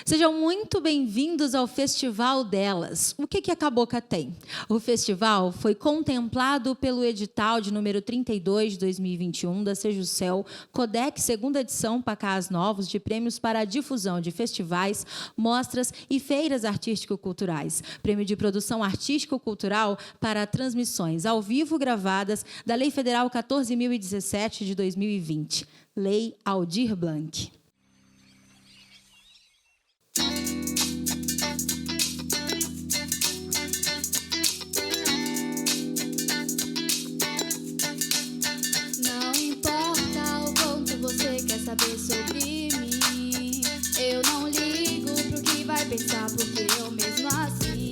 Sejam muito bem-vindos ao Festival Delas. O que a Cabocla tem? O festival foi contemplado pelo edital de número 32 de 2021 da Sejusel, Codec, segunda edição Pacás Novos, de prêmios para a difusão de festivais, mostras e feiras artístico-culturais. Prêmio de produção artístico-cultural para transmissões ao vivo gravadas da Lei Federal 14.017 de 2020, Lei Aldir Blanc. Saber sobre mim, eu não ligo pro que vai pensar, porque eu mesmo assim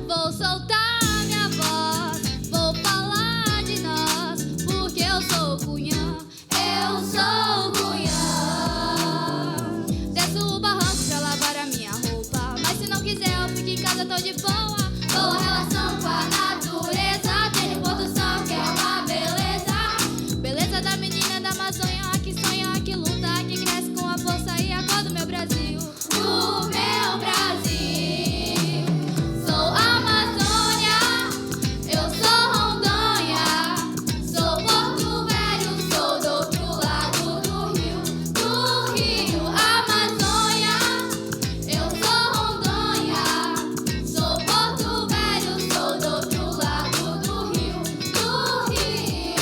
vou soltar minha voz, vou falar de nós, porque eu sou cunhã, eu sou cunhã. Desço o barranco pra lavar a minha roupa, mas se não quiser eu fico em casa, tô de boa. Boa relação com a natureza, tem produção que é uma beleza, beleza da menina da Amazônia, que sonha, que luta, que cresce com a força e a cor do meu Brasil. Do meu Brasil. Sou Amazônia, eu sou Rondônia, sou Porto Velho, sou do outro lado do rio. Do Rio, Amazônia, eu sou Rondônia, sou Porto Velho, sou do outro lado do rio. Do Rio.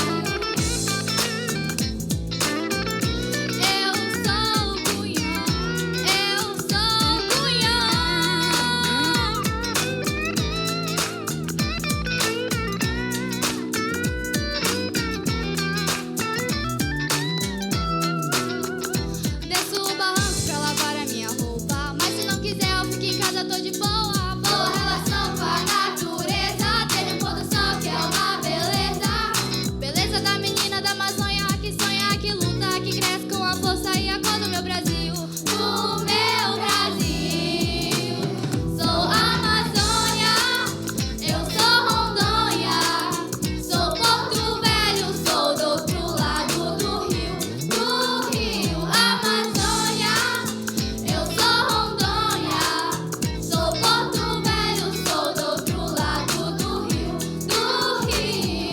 Desço o barranco pra lavar a minha roupa, mas se não quiser eu fico em casa, tô de boa. Boa relação com a natureza, tem produção que é uma beleza, beleza da menina da Amazônia, que sonha, que luta, que cresce com a força e a cor do meu Brasil. Do meu Brasil. Sou Amazônia, eu sou Rondônia, sou Porto Velho, sou do outro lado do rio. Do Rio, Amazônia, eu sou Rondônia, sou Porto Velho, sou do outro lado do rio. Do Rio.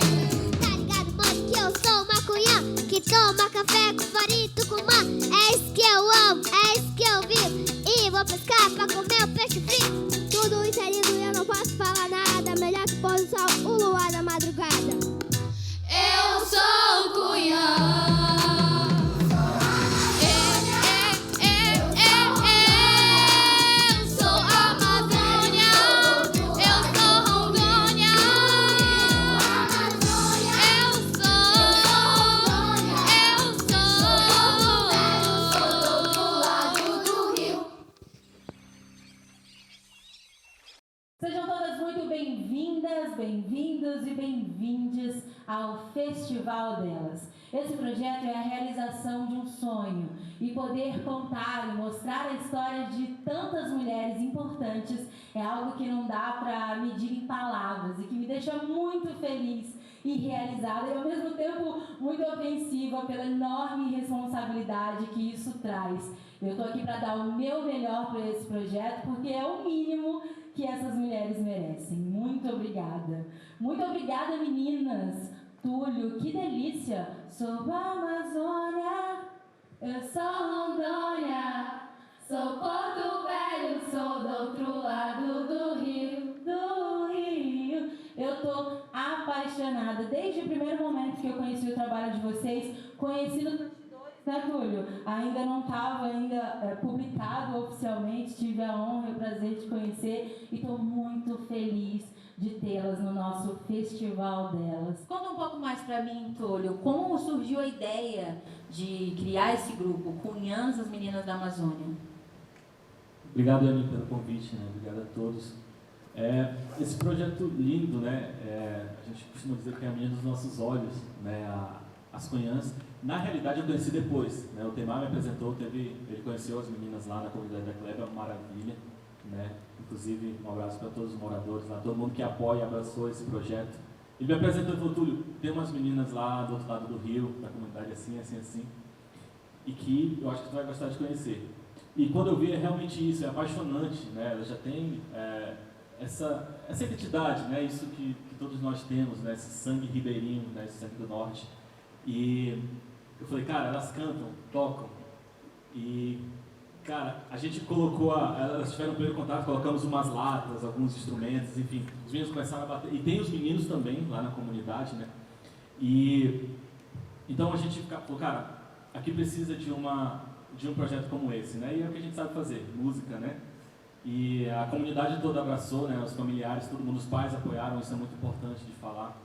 Tá ligado, mano, que eu sou uma cunhã que toma café com farinha e tucumã. É isso que eu amo, é isso que eu vivo. E vou pescar pra comer o peixe frito. Tudo isso é lindo e eu não posso falar nada. Melhor que pôr do sol, o luar da madrugada. Eu sou cunhã. Eu sou Amazônia, eu sou Rondônia, eu sou do lado do rio. Sejam todas muito bem-vindas, bem-vindos e bem-vindes ao Festival Delas. Esse projeto é a realização de um sonho e poder contar e mostrar a história de tantas mulheres importantes é algo que não dá para medir em palavras e que me deixa muito feliz e realizada e ao mesmo tempo muito ofensiva pela enorme responsabilidade que isso traz. Eu estou aqui para dar o meu melhor para esse projeto porque é o mínimo que essas mulheres merecem. Muito obrigada. Muito obrigada, meninas. Túlio, que delícia. Sou Amazônia, eu sou Rondônia, sou Porto Velho, sou do outro lado do rio, do rio. Eu tô apaixonada. Desde o primeiro momento que eu conheci o trabalho de vocês, conheci nos bastidores, né, Túlio? Ainda não estava publicado oficialmente, tive a honra e o prazer de conhecer e estou muito feliz de tê-las no nosso Festival Delas. Conta um pouco mais para mim, Túlio, como surgiu a ideia de criar esse grupo, Cunhãs, as Meninas da Amazônia? Obrigado, Yami, pelo convite, né? Obrigado a todos. Esse projeto lindo, né? A gente costuma dizer que é a menina dos nossos olhos, né? As Cunhãs. Na realidade, eu conheci depois, né? O Temar me apresentou, ele conheceu as meninas lá na comunidade da Kleber, uma maravilha, né? Inclusive, um abraço para todos os moradores lá, todo mundo que apoia e abraçou esse projeto. Ele me apresentou e falou: Túlio, tem umas meninas lá do outro lado do rio, da comunidade assim, assim, assim, e que eu acho que tu vai gostar de conhecer. E quando eu vi, é realmente isso, é apaixonante, né? Ela já tem essa identidade, né? Isso que todos nós temos, né? Esse sangue ribeirinho, né? Esse sangue do norte. E eu falei, cara, elas cantam, tocam. E, cara, a gente colocou, elas tiveram o primeiro contato, colocamos umas latas, alguns instrumentos, enfim. Os meninos começaram a bater. E tem os meninos também, lá na comunidade, né? E então a gente falou, cara, aqui precisa de um projeto como esse, né? E é o que a gente sabe fazer, música, né? E a comunidade toda abraçou, né? Os familiares, todo mundo, os pais apoiaram, isso é muito importante de falar.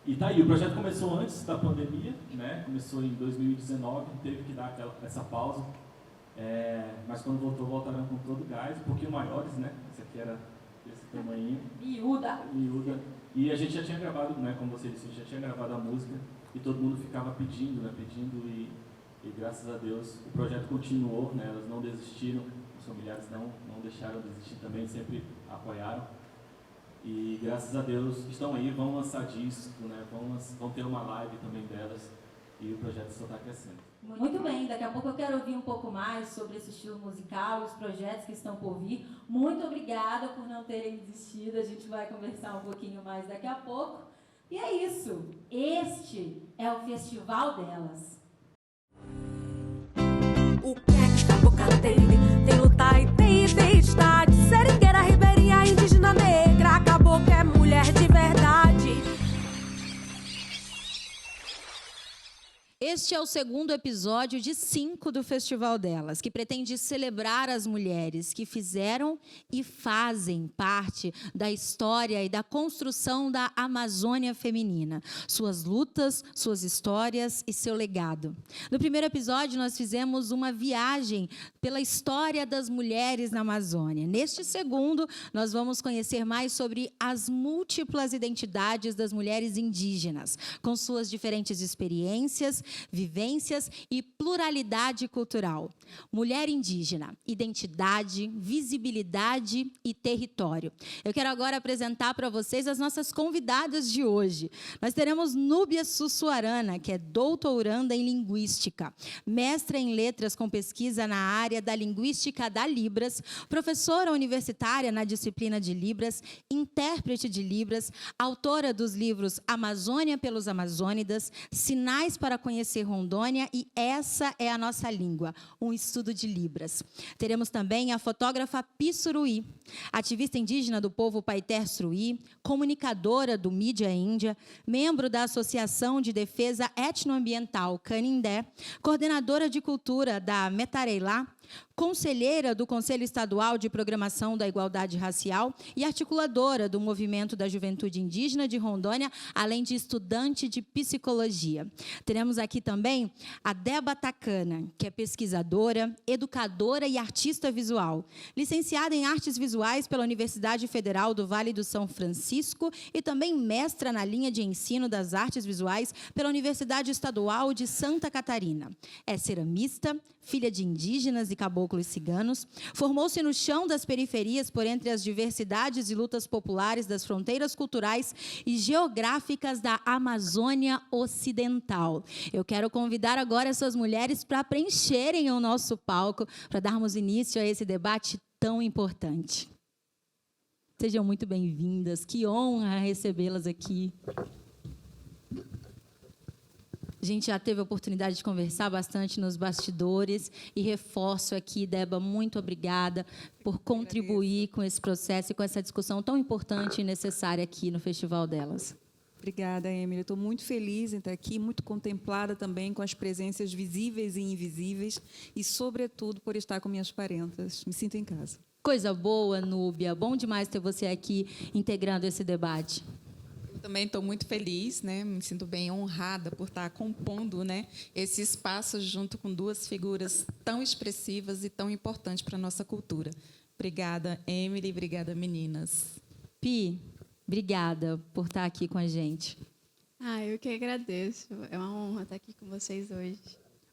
E tá aí, o projeto começou antes da pandemia, né? Começou em 2019, teve que dar essa pausa. Mas quando voltaram com todo o gás, um pouquinho maiores, né? Esse aqui era desse tamanho. Miúda. E a gente já tinha gravado, né? Como você disse, a gente já tinha gravado a música e todo mundo ficava pedindo, né? E graças a Deus o projeto continuou, né? Elas não desistiram, os familiares não deixaram de desistir também, sempre apoiaram. E graças a Deus estão aí, vão lançar disco, né? Vão ter uma live também delas e o projeto só está crescendo. Muito bem, daqui a pouco eu quero ouvir um pouco mais sobre esse estilo musical e os projetos que estão por vir. Muito obrigada por não terem desistido, a gente vai conversar um pouquinho mais daqui a pouco. E é isso, este é o Festival Delas. O que é que Cabocla tem? Tem lutar e tem identidade. Seringueira, ribeirinha, indígena, negra. Cabocla é mulher de verdade. Este é o segundo episódio de 5 do Festival Delas, que pretende celebrar as mulheres que fizeram e fazem parte da história e da construção da Amazônia feminina, suas lutas, suas histórias e seu legado. No primeiro episódio, nós fizemos uma viagem pela história das mulheres na Amazônia. Neste segundo, nós vamos conhecer mais sobre as múltiplas identidades das mulheres indígenas, com suas diferentes experiências, vivências e pluralidade cultural. Mulher indígena, identidade, visibilidade e território. Eu quero agora apresentar para vocês as nossas convidadas de hoje. Nós teremos Núbia Sussuarana, que é doutoranda em Linguística, mestra em Letras com pesquisa na área da Linguística da Libras, professora universitária na disciplina de Libras, intérprete de Libras, autora dos livros Amazônia pelos Amazônidas, Sinais para Conhecer Rondônia e Essa é a Nossa Língua, um estudo de Libras. Teremos também a fotógrafa Pi Suruí, ativista indígena do povo Paiter Suruí, comunicadora do Mídia Índia, membro da Associação de Defesa Etnoambiental Canindé, coordenadora de cultura da Metareilá, conselheira do Conselho Estadual de Programação da Igualdade Racial e articuladora do Movimento da Juventude Indígena de Rondônia, além de estudante de psicologia. Teremos aqui também a Deba Tacana, que é pesquisadora, educadora e artista visual, licenciada em Artes Visuais pela Universidade Federal do Vale do São Francisco e também mestra na linha de ensino das artes visuais pela Universidade Estadual de Santa Catarina. É ceramista, filha de indígenas e caboclos ciganos, formou-se no chão das periferias por entre as diversidades e lutas populares das fronteiras culturais e geográficas da Amazônia Ocidental. Eu quero convidar agora essas mulheres para preencherem o nosso palco, para darmos início a esse debate tão importante. Sejam muito bem-vindas, que honra recebê-las aqui. A gente já teve a oportunidade de conversar bastante nos bastidores e reforço aqui, Deba, muito obrigada por contribuir com esse processo e com essa discussão tão importante e necessária aqui no Festival Delas. Obrigada, Emily. Estou muito feliz em estar aqui, muito contemplada também com as presenças visíveis e invisíveis e, sobretudo, por estar com minhas parentas. Me sinto em casa. Coisa boa, Núbia. Bom demais ter você aqui integrando esse debate. Também estou muito feliz, né? Me sinto bem honrada por estar compondo, né, esse espaço junto com duas figuras tão expressivas e tão importantes para a nossa cultura. Obrigada, Emily. Obrigada, meninas. Pi, obrigada por estar aqui com a gente. Eu que agradeço. É uma honra estar aqui com vocês hoje.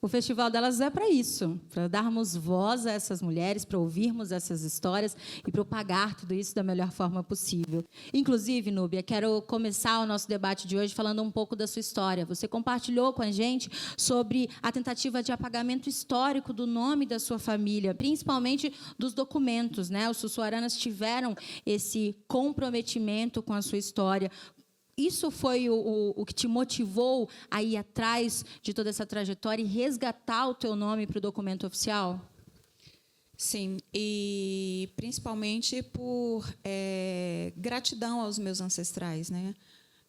O Festival Delas é para isso, para darmos voz a essas mulheres, para ouvirmos essas histórias e propagar tudo isso da melhor forma possível. Inclusive, Núbia, quero começar o nosso debate de hoje falando um pouco da sua história. Você compartilhou com a gente sobre a tentativa de apagamento histórico do nome da sua família, principalmente dos documentos, né? Os sussuaranas tiveram esse comprometimento com a sua história. Isso foi o que te motivou a ir atrás de toda essa trajetória e resgatar o teu nome para o documento oficial? Sim, e principalmente por gratidão aos meus ancestrais, né?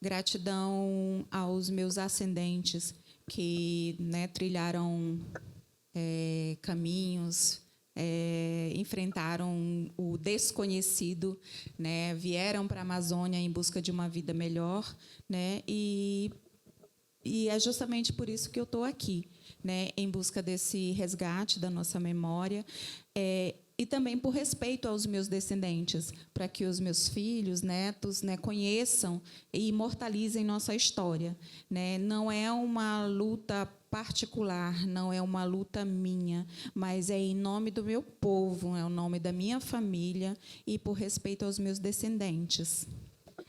Gratidão aos meus ascendentes que, né, trilharam caminhos, enfrentaram o desconhecido, né? Vieram para a Amazônia em busca de uma vida melhor, né? E é justamente por isso que eu estou aqui, né? Em busca desse resgate da nossa memória, e também por respeito aos meus descendentes, para que os meus filhos, netos, né, conheçam e imortalizem nossa história, né? Não é uma luta particular, não é uma luta minha, mas é em nome do meu povo, é o nome da minha família e por respeito aos meus descendentes.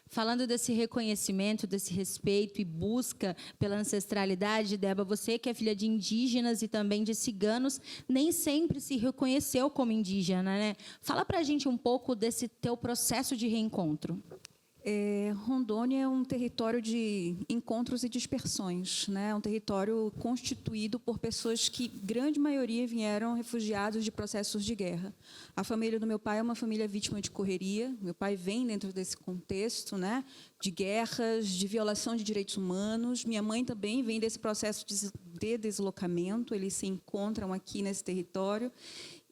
Falando desse reconhecimento, desse respeito e busca pela ancestralidade, Débora, você que é filha de indígenas e também de ciganos, nem sempre se reconheceu como indígena, né? Fala para a gente um pouco desse teu processo de reencontro. Rondônia é um território de encontros e dispersões, né? É um território constituído por pessoas que, grande maioria, vieram refugiados de processos de guerra. A família do meu pai é uma família vítima de correria. Meu pai vem dentro desse contexto, né, de guerras, de violação de direitos humanos. Minha mãe também vem desse processo de deslocamento. Eles se encontram aqui nesse território.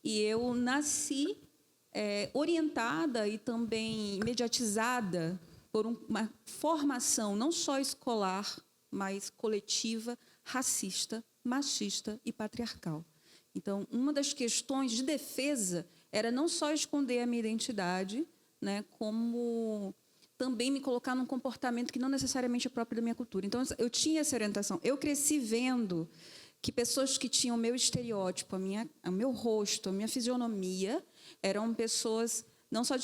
E eu nasci orientada e também mediatizada por uma formação não só escolar, mas coletiva, racista, machista e patriarcal. Então, uma das questões de defesa era não só esconder a minha identidade, né, como também me colocar num comportamento que não necessariamente é próprio da minha cultura. Então, eu tinha essa orientação. Eu cresci vendo que pessoas que tinham o meu estereótipo, o meu rosto, a minha fisionomia, eram pessoas não só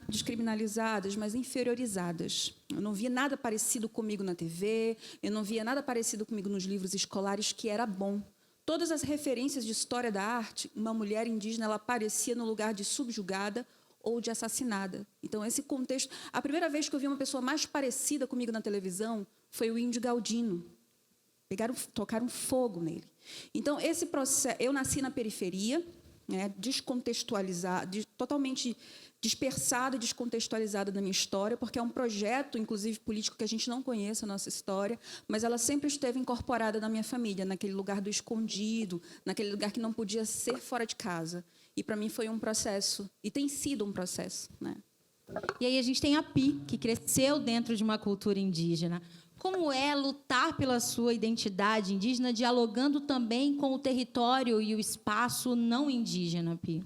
descriminalizadas, mas inferiorizadas. Eu não via nada parecido comigo na TV, eu não via nada parecido comigo nos livros escolares, que era bom. Todas as referências de história da arte, uma mulher indígena, ela aparecia no lugar de subjugada ou de assassinada. Então, esse contexto... A primeira vez que eu vi uma pessoa mais parecida comigo na televisão foi o Índio Galdino. Tocaram fogo nele. Então, esse processo... Eu nasci na periferia, né, descontextualizada, totalmente dispersada e descontextualizada da minha história, porque é um projeto, inclusive político, que a gente não conhece a nossa história, mas ela sempre esteve incorporada na minha família, naquele lugar do escondido, naquele lugar que não podia ser fora de casa. E, para mim, foi um processo, e tem sido um processo, né? E aí a gente tem a Pi, que cresceu dentro de uma cultura indígena. Como é lutar pela sua identidade indígena, dialogando também com o território e o espaço não indígena, Pi?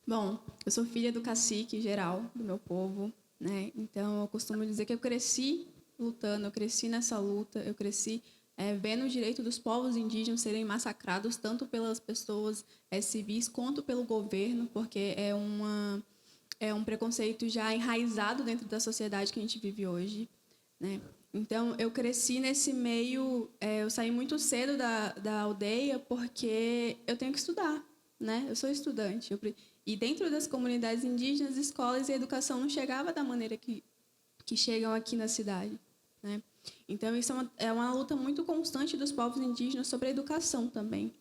Bom, eu sou filha do cacique geral do meu povo, né? Então, eu costumo dizer que eu cresci lutando, eu cresci nessa luta, eu cresci vendo o direito dos povos indígenas serem massacrados tanto pelas pessoas civis quanto pelo governo, porque é um preconceito já enraizado dentro da sociedade que a gente vive hoje, né? Então, eu cresci nesse meio, eu saí muito cedo da aldeia porque eu tenho que estudar, né? Eu sou estudante. E dentro das comunidades indígenas, escolas e educação não chegava da maneira que chegam aqui na cidade, né? Então, isso é uma luta muito constante dos povos indígenas sobre a educação também.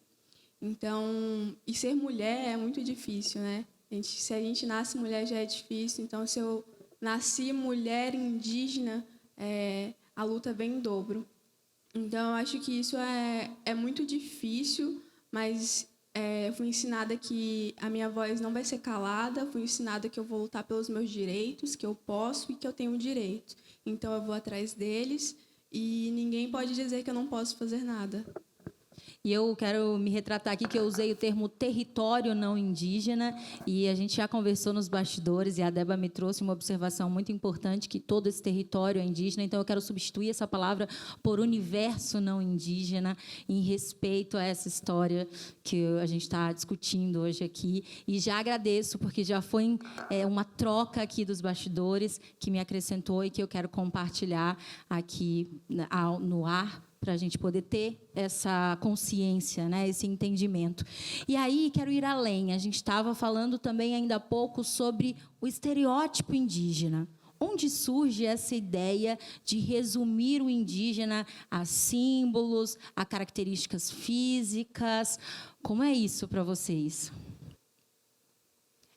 Então, e ser mulher é muito difícil, né? Se a gente nasce mulher já é difícil, então se eu nasci mulher indígena, a luta vem em dobro. Então, eu acho que isso é muito difícil, mas fui ensinada que a minha voz não vai ser calada, fui ensinada que eu vou lutar pelos meus direitos, que eu posso e que eu tenho direito. Então, eu vou atrás deles e ninguém pode dizer que eu não posso fazer nada. E eu quero me retratar aqui que eu usei o termo território não indígena, e a gente já conversou nos bastidores, e a Débora me trouxe uma observação muito importante, que todo esse território é indígena, então eu quero substituir essa palavra por universo não indígena, em respeito a essa história que a gente está discutindo hoje aqui. E já agradeço, porque já foi uma troca aqui dos bastidores que me acrescentou e que eu quero compartilhar aqui no ar, para a gente poder ter essa consciência, né, esse entendimento. E aí, quero ir além. A gente estava falando também ainda há pouco sobre o estereótipo indígena. Onde surge essa ideia de resumir o indígena a símbolos, a características físicas? Como é isso para vocês?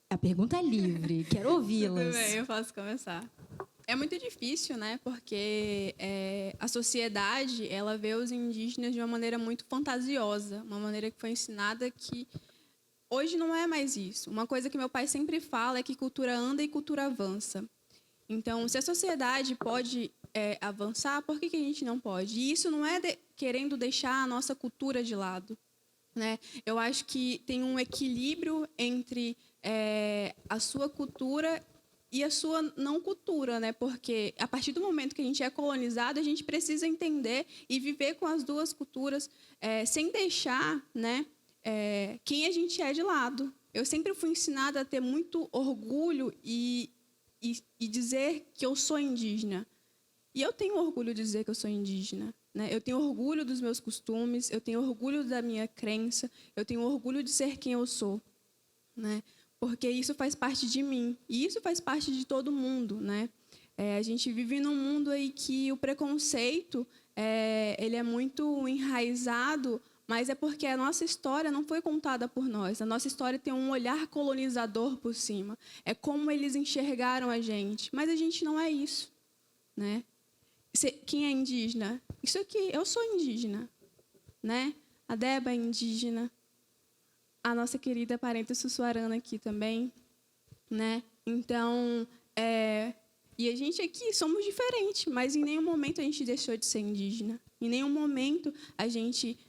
A pergunta é livre, quero ouvi-las. Tudo bem, eu posso começar. É muito difícil, né? Porque a sociedade, ela vê os indígenas de uma maneira muito fantasiosa, uma maneira que foi ensinada que hoje não é mais isso. Uma coisa que meu pai sempre fala é que cultura anda e cultura avança. Então, se a sociedade pode avançar, por que a gente não pode? E isso não é querendo deixar a nossa cultura de lado, né? Eu acho que tem um equilíbrio entre a sua cultura e a sua não cultura, né? Porque a partir do momento que a gente é colonizado, a gente precisa entender e viver com as duas culturas, sem deixar, né, quem a gente é de lado. Eu sempre fui ensinada a ter muito orgulho e dizer que eu sou indígena. E eu tenho orgulho de dizer que eu sou indígena, né? Eu tenho orgulho dos meus costumes, eu tenho orgulho da minha crença, eu tenho orgulho de ser quem eu sou, né? Porque isso faz parte de mim, e isso faz parte de todo mundo, né? A gente vive num mundo aí que o preconceito ele é muito enraizado, mas é porque a nossa história não foi contada por nós. A nossa história tem um olhar colonizador por cima. É como eles enxergaram a gente, mas a gente não é isso, né? Quem é indígena? Isso aqui, eu sou indígena, né? A Débora é indígena. A nossa querida parente Sussuarana aqui também, né? Então, e a gente aqui somos diferentes, mas em nenhum momento a gente deixou de ser indígena. Em nenhum momento a gente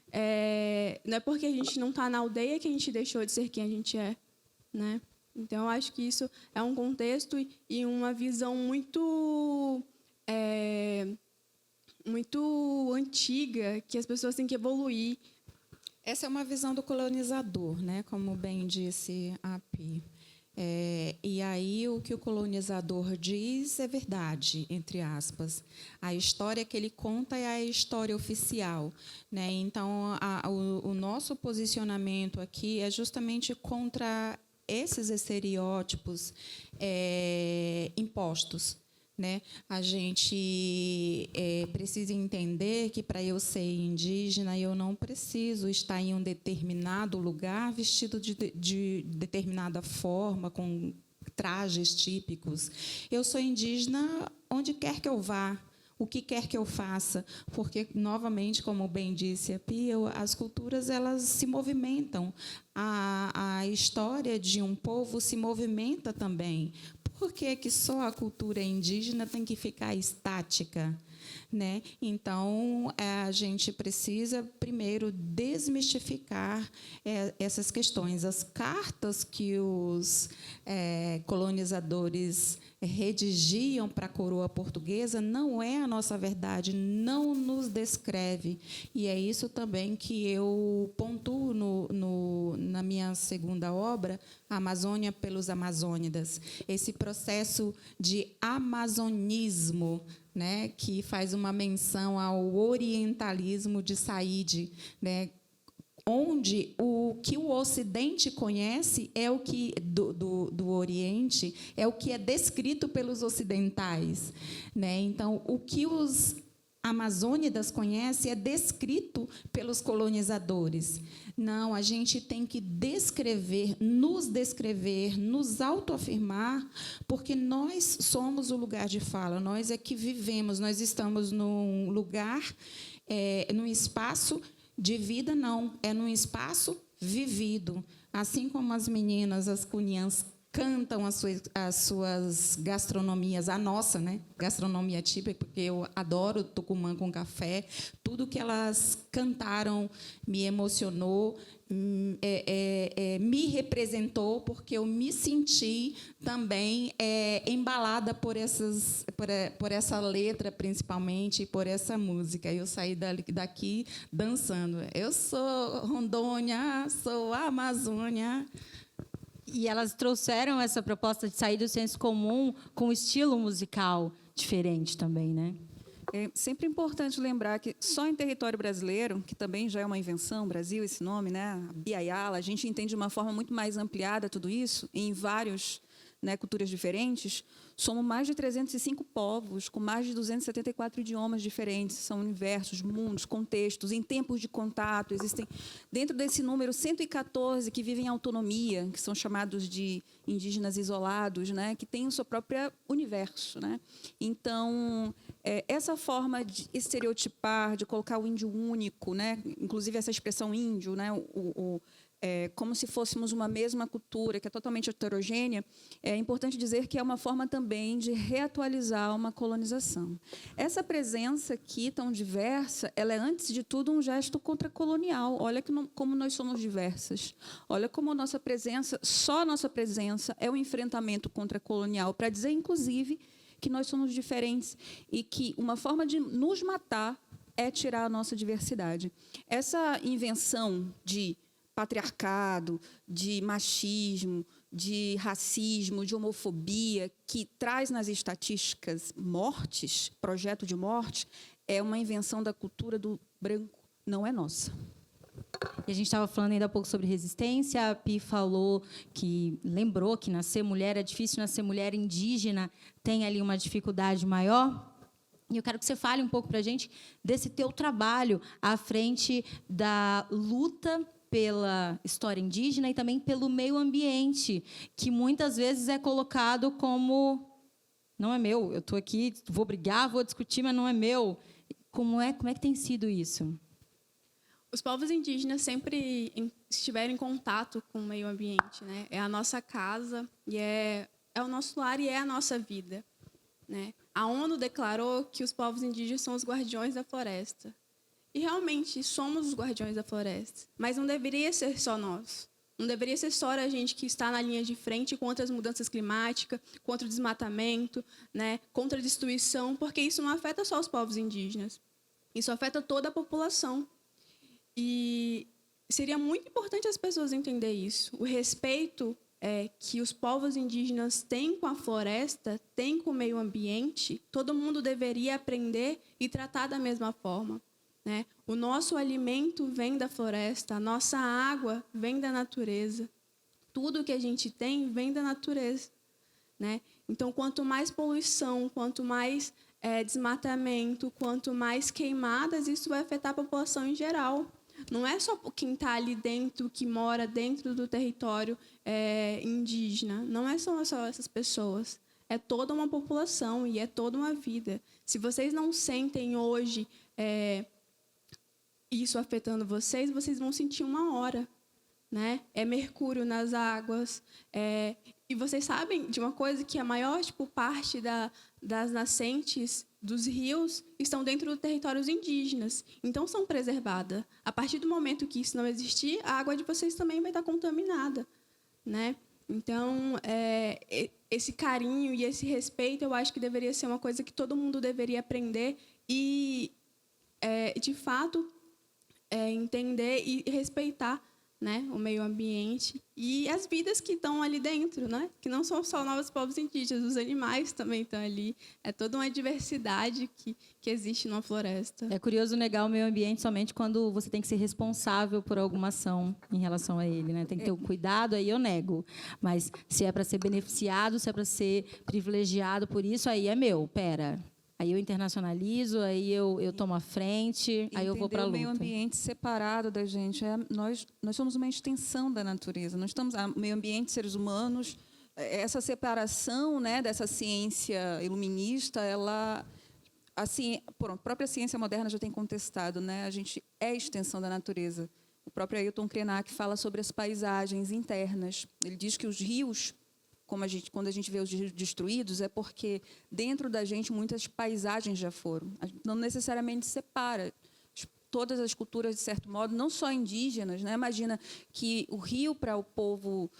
não é porque a gente não está na aldeia que a gente deixou de ser quem a gente é, né? Então, eu acho que isso é um contexto e uma visão muito muito antiga que as pessoas têm que evoluir. Essa é uma visão do colonizador, né? Como bem disse a Pi. E aí o que o colonizador diz é verdade, entre aspas. A história que ele conta é a história oficial, né? Então, o nosso posicionamento aqui é justamente contra esses estereótipos impostos, né? A gente precisa entender que, para eu ser indígena, eu não preciso estar em um determinado lugar vestido de determinada forma, com trajes típicos. Eu sou indígena onde quer que eu vá, o que quer que eu faça, porque, novamente, como bem disse a Pia, as culturas elas se movimentam. A história de um povo se movimenta também. Por que só a cultura indígena tem que ficar estática, né? Então, a gente precisa, primeiro, desmistificar essas questões. As cartas que os colonizadores redigiam para a coroa portuguesa não é a nossa verdade, não nos descreve. E é isso também que eu pontuo na minha segunda obra, Amazônia pelos Amazônidas. Esse processo de amazonismo, né, que faz uma menção ao orientalismo de Said, né, onde o que o Ocidente conhece é o que do Oriente é o que é descrito pelos ocidentais, né? Então, o que os amazônidas conhecem é descrito pelos colonizadores. Não, a gente tem que descrever, nos autoafirmar, porque nós somos o lugar de fala, nós é que vivemos, nós estamos num lugar, num espaço de vida, não, é num espaço vivido. Assim como as meninas, as cunhãs, cantam as suas gastronomias, a nossa, né? Gastronomia típica, porque eu adoro Tucumã com café. Tudo que elas cantaram me emocionou, me representou, porque eu me senti também embalada por essa letra, principalmente, e por essa música. Eu saí daqui dançando. Eu sou Rondônia, sou Amazônia. E elas trouxeram essa proposta de sair do senso comum com estilo musical diferente também, né? É sempre importante lembrar que só em território brasileiro, que também já é uma invenção, Brasil, esse nome, né? A Biayala, a gente entende de uma forma muito mais ampliada tudo isso, em vários, né, culturas diferentes. Somos mais de 305 povos, com mais de 274 idiomas diferentes. São universos, mundos, contextos, em tempos de contato. Existem, dentro desse número, 114 que vivem em autonomia, que são chamados de indígenas isolados, né, que têm o seu próprio universo, né? Então, essa forma de estereotipar, de colocar o índio único, né, inclusive essa expressão índio, né, como se fôssemos uma mesma cultura, que é totalmente heterogênea, é importante dizer que é uma forma também de reatualizar uma colonização. Essa presença aqui, tão diversa, ela é, antes de tudo, um gesto contracolonial. Olha como nós somos diversas. Olha como nossa presença, só nossa presença, é um enfrentamento contracolonial, para dizer, inclusive, que nós somos diferentes e que uma forma de nos matar é tirar a nossa diversidade. Essa invenção de patriarcado, de machismo, de racismo, de homofobia, que traz nas estatísticas mortes, projeto de morte, é uma invenção da cultura do branco, não é nossa. E a gente estava falando ainda há pouco sobre resistência. A Pi falou que lembrou que nascer mulher é difícil, nascer mulher indígena tem ali uma dificuldade maior. E eu quero que você fale um pouco para a gente desse teu trabalho à frente da luta pela história indígena e também pelo meio ambiente, que muitas vezes é colocado como não é meu, eu estou aqui, vou brigar, vou discutir, mas não é meu. Como é que tem sido isso? Os povos indígenas sempre estiveram em contato com o meio ambiente, né? É a nossa casa e é o nosso lar e é a nossa vida, né? A ONU declarou que os povos indígenas são os guardiões da floresta. E realmente somos os guardiões da floresta, mas não deveria ser só nós. Não deveria ser só a gente que está na linha de frente contra as mudanças climáticas, contra o desmatamento, né, contra a destruição, porque isso não afeta só os povos indígenas. Isso afeta toda a população. E seria muito importante as pessoas entenderem isso. O respeito que os povos indígenas têm com a floresta, têm com o meio ambiente, todo mundo deveria aprender e tratar da mesma forma. Né? O nosso alimento vem da floresta, a nossa água vem da natureza. Tudo que a gente tem vem da natureza. Né? Então, quanto mais poluição, quanto mais desmatamento, quanto mais queimadas, isso vai afetar a população em geral. Não é só quem está ali dentro, que mora dentro do território indígena. Não é só essas pessoas. É toda uma população e é toda uma vida. Se vocês não sentem hoje isso afetando vocês vão sentir uma hora. Né? É mercúrio nas águas. E vocês sabem de uma coisa, que a maior parte das nascentes dos rios estão dentro dos territórios indígenas. Então, são preservadas. A partir do momento que isso não existir, a água de vocês também vai estar contaminada. Né? Então, esse carinho e esse respeito, eu acho que deveria ser uma coisa que todo mundo deveria aprender e, de fato, entender e respeitar, né, o meio ambiente e as vidas que estão ali dentro, né? Que não são só novos povos indígenas, os animais também estão ali. É toda uma diversidade que existe numa floresta. É curioso negar o meio ambiente somente quando você tem que ser responsável por alguma ação em relação a ele, né? Tem que ter um cuidado, aí eu nego. Mas se é para ser beneficiado, se é para ser privilegiado por isso, aí é meu. Pera. Aí eu internacionalizo, aí eu tomo a frente, aí eu vou para a luta. O meio ambiente separado da gente. Nós somos uma extensão da natureza. Nós estamos, o meio ambiente, seres humanos, essa separação, né, dessa ciência iluminista, ela, assim, a própria ciência moderna já tem contestado, né? A gente é extensão da natureza. O próprio Ailton Krenak fala sobre as paisagens internas. Ele diz que os rios quando a gente vê os destruídos, é porque dentro da gente muitas paisagens já foram. A gente não necessariamente separa. Todas as culturas, de certo modo, não só indígenas, né? Imagina que o rio, para o povo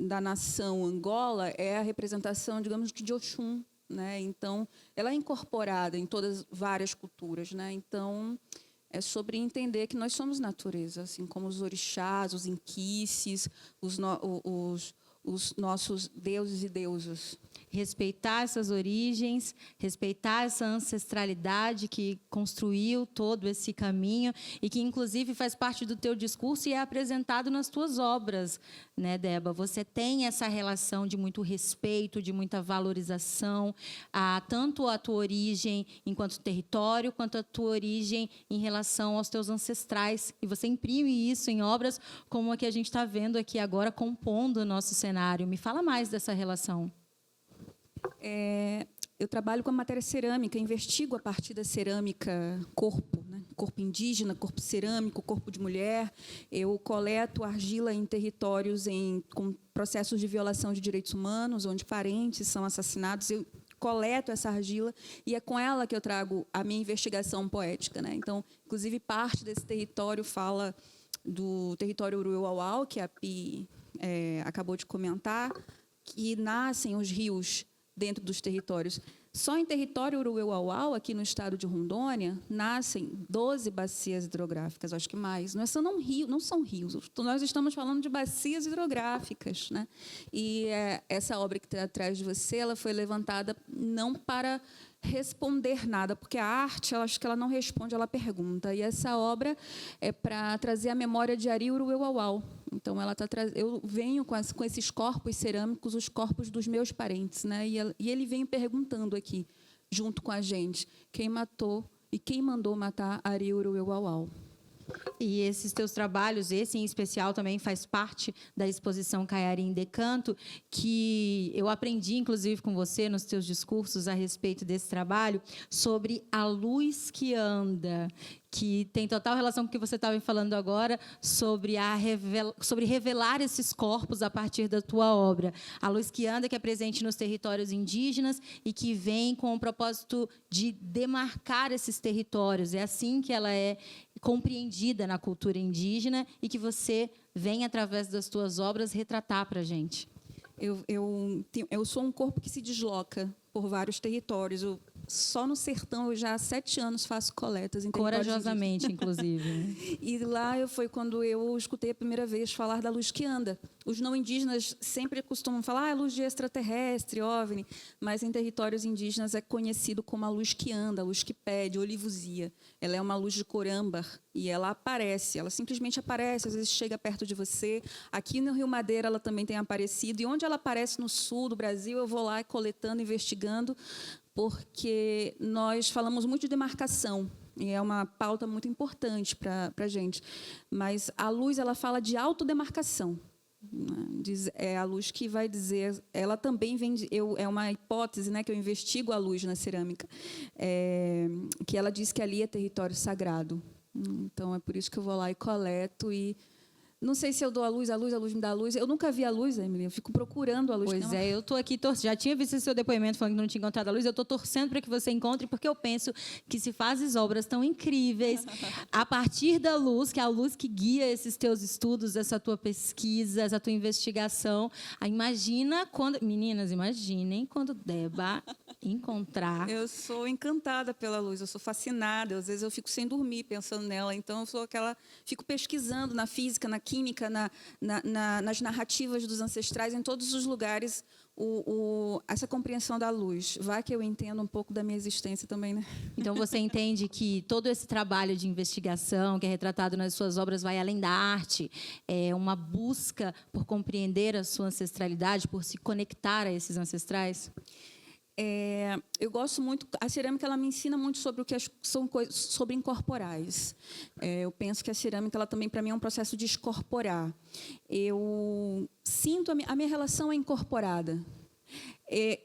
da nação Angola, é a representação, digamos, de Oxum, né? Então, ela é incorporada em todas várias culturas, né? Então, é sobre entender que nós somos natureza, assim como os orixás, os inquices, os nossos deuses e deusas. Respeitar essas origens, respeitar essa ancestralidade que construiu todo esse caminho e que, inclusive, faz parte do teu discurso e é apresentado nas tuas obras, né, Deba? Você tem essa relação de muito respeito, de muita valorização, tanto a tua origem enquanto território, quanto a tua origem em relação aos teus ancestrais. E você imprime isso em obras como a que a gente está vendo aqui agora, compondo o nosso cenário. Me fala mais dessa relação. Eu trabalho com a matéria cerâmica, investigo a partir da cerâmica corpo, né? Corpo indígena, corpo cerâmico, corpo de mulher. Eu coleto argila em territórios com processos de violação de direitos humanos, onde parentes são assassinados. Eu coleto essa argila e é com ela que eu trago a minha investigação poética, né? Então, inclusive, parte desse território fala do território Uruauau, que a Pi acabou de comentar, que nascem os rios dentro dos territórios. Só em território Uruauau, aqui no estado de Rondônia, nascem 12 bacias hidrográficas, acho que mais. Não são rios, nós estamos falando de bacias hidrográficas, né? E essa obra que está atrás de você, ela foi levantada não para responder nada, porque a arte, eu acho que ela não responde, ela pergunta. E essa obra é para trazer a memória de Ari Uruauau. Então, eu venho com esses corpos cerâmicos, os corpos dos meus parentes, né? E ele vem perguntando aqui, junto com a gente, quem matou e quem mandou matar Ari Uruauau. E esses teus trabalhos, esse em especial também faz parte da exposição Caiari em Decanto, que eu aprendi, inclusive, com você nos teus discursos a respeito desse trabalho, sobre a luz que anda, que tem total relação com o que você estava falando agora, sobre revelar esses corpos a partir da tua obra. A luz que anda, que é presente nos territórios indígenas e que vem com o propósito de demarcar esses territórios. É assim que ela é compreendida na cultura indígena e que você vem, através das tuas obras, retratar para a gente. Eu sou um corpo que se desloca por vários territórios. Só no sertão, eu já há 7 anos faço coletas em territórios corajosamente, inclusive. E lá foi quando eu escutei a primeira vez falar da luz que anda. Os não indígenas sempre costumam falar luz de extraterrestre, OVNI, mas em territórios indígenas é conhecido como a luz que anda, a luz que pede, olivuzia. Ela é uma luz de corâmbar e ela aparece, ela simplesmente aparece, às vezes chega perto de você. Aqui no Rio Madeira ela também tem aparecido, e onde ela aparece no sul do Brasil, eu vou lá coletando, investigando, porque nós falamos muito de demarcação, e é uma pauta muito importante para a gente. Mas a luz, ela fala de autodemarcação. É a luz que vai dizer... Ela também vem... é uma hipótese, né, que eu investigo a luz na cerâmica, que ela diz que ali é território sagrado. Então, é por isso que eu vou lá e coleto e... Não sei se eu dou a luz me dá a luz. Eu nunca vi a luz, Emily. Eu fico procurando a luz. Pois é, eu estou aqui, já tinha visto esse seu depoimento falando que não tinha encontrado a luz. Eu estou torcendo para que você encontre, porque eu penso que se fazes obras tão incríveis a partir da luz, que é a luz que guia esses teus estudos, essa tua pesquisa, essa tua investigação. Imagina quando... Meninas, imaginem quando Deba encontrar... Eu sou encantada pela luz, eu sou fascinada. Às vezes eu fico sem dormir pensando nela. Então, eu sou aquela... Fico pesquisando na física, na química, nas narrativas dos ancestrais, em todos os lugares, essa compreensão da luz. Vai que eu entendo um pouco da minha existência também, né? Então, você entende que todo esse trabalho de investigação que é retratado nas suas obras vai além da arte, é uma busca por compreender a sua ancestralidade, por se conectar a esses ancestrais? Eu gosto muito... A cerâmica, ela me ensina muito sobre o que são coisas sobre incorporais. Eu penso que a cerâmica, ela também, para mim, é um processo de escorporar. Eu sinto... A minha relação é incorporada.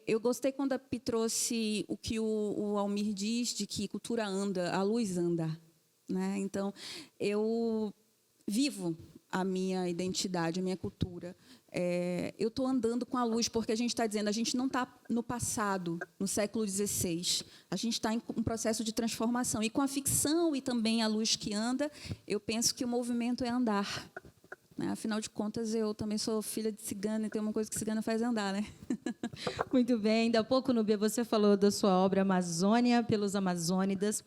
Eu gostei quando a Pi trouxe o que o Almir diz, de que cultura anda, a luz anda, né? Então, eu vivo a minha identidade, a minha cultura. Eu estou andando com a luz, porque a gente está dizendo, a gente não está no passado, no século XVI. A gente está em um processo de transformação. E com a ficção e também a luz que anda, eu penso que o movimento é andar. Né? Afinal de contas, eu também sou filha de cigana, e tem uma coisa que cigana faz andar, né? Muito bem. Ainda há pouco, Núbia, você falou da sua obra Amazônia pelos Amazônidas.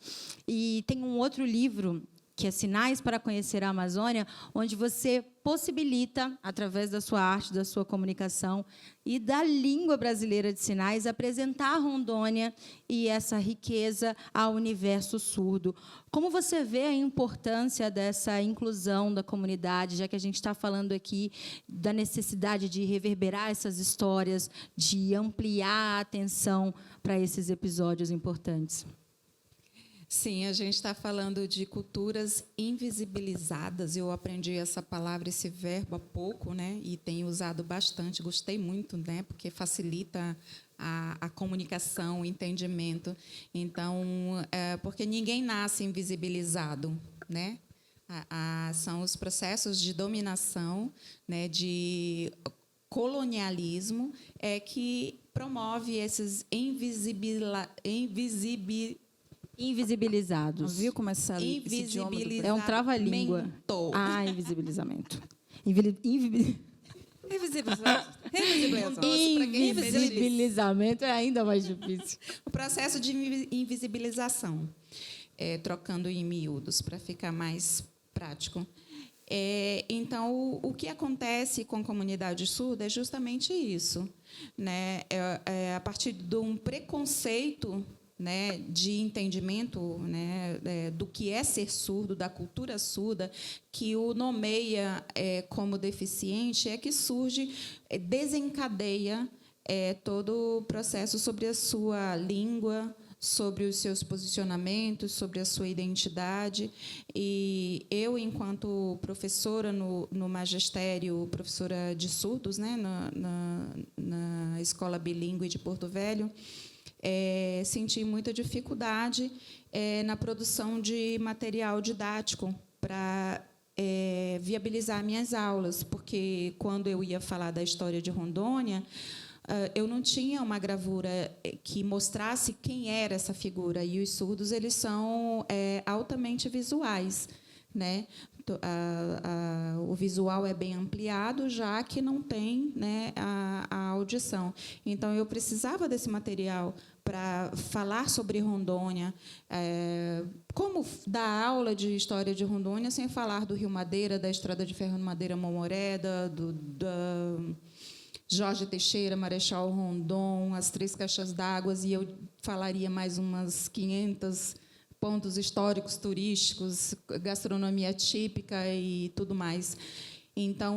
E tem um outro livro, que é Sinais para Conhecer a Amazônia, onde você possibilita, através da sua arte, da sua comunicação e da língua brasileira de sinais, apresentar Rondônia e essa riqueza ao universo surdo. Como você vê a importância dessa inclusão da comunidade, já que a gente está falando aqui da necessidade de reverberar essas histórias, de ampliar a atenção para esses episódios importantes? Sim, a gente está falando de culturas invisibilizadas. Eu aprendi essa palavra, esse verbo há pouco, né? E tenho usado bastante. Gostei muito, né? Porque facilita a comunicação, o entendimento. Então, porque ninguém nasce invisibilizado, né? São os processos de dominação, né? De colonialismo, que promove esses Invisibilizados. Viu como esse idioma é um trava-língua. Invisibilizamento. Invisibilizamento é ainda mais difícil. O processo de invisibilização, trocando em miúdos, para ficar mais prático. Então, o que acontece com a comunidade surda é justamente isso, né? A partir de um preconceito, né, de entendimento, né, do que é ser surdo, da cultura surda, que o nomeia como deficiente, que surge, desencadeia todo o processo sobre a sua língua, sobre os seus posicionamentos, sobre a sua identidade. E eu, enquanto professora no magistério, professora de surdos, né, na Escola Bilíngue de Porto Velho, senti muita dificuldade na produção de material didático para viabilizar minhas aulas, porque, quando eu ia falar da história de Rondônia, eu não tinha uma gravura que mostrasse quem era essa figura, e os surdos eles são altamente visuais, né? O visual é bem ampliado, já que não tem, né, a audição. Então, eu precisava desse material para falar sobre Rondônia. Como dar aula de história de Rondônia sem falar do Rio Madeira, da Estrada de Ferro Madeira Momoré, da Jorge Teixeira, Marechal Rondon, as Três Caixas d'Água, e eu falaria mais umas 500 pontos históricos, turísticos, gastronomia típica e tudo mais. Então,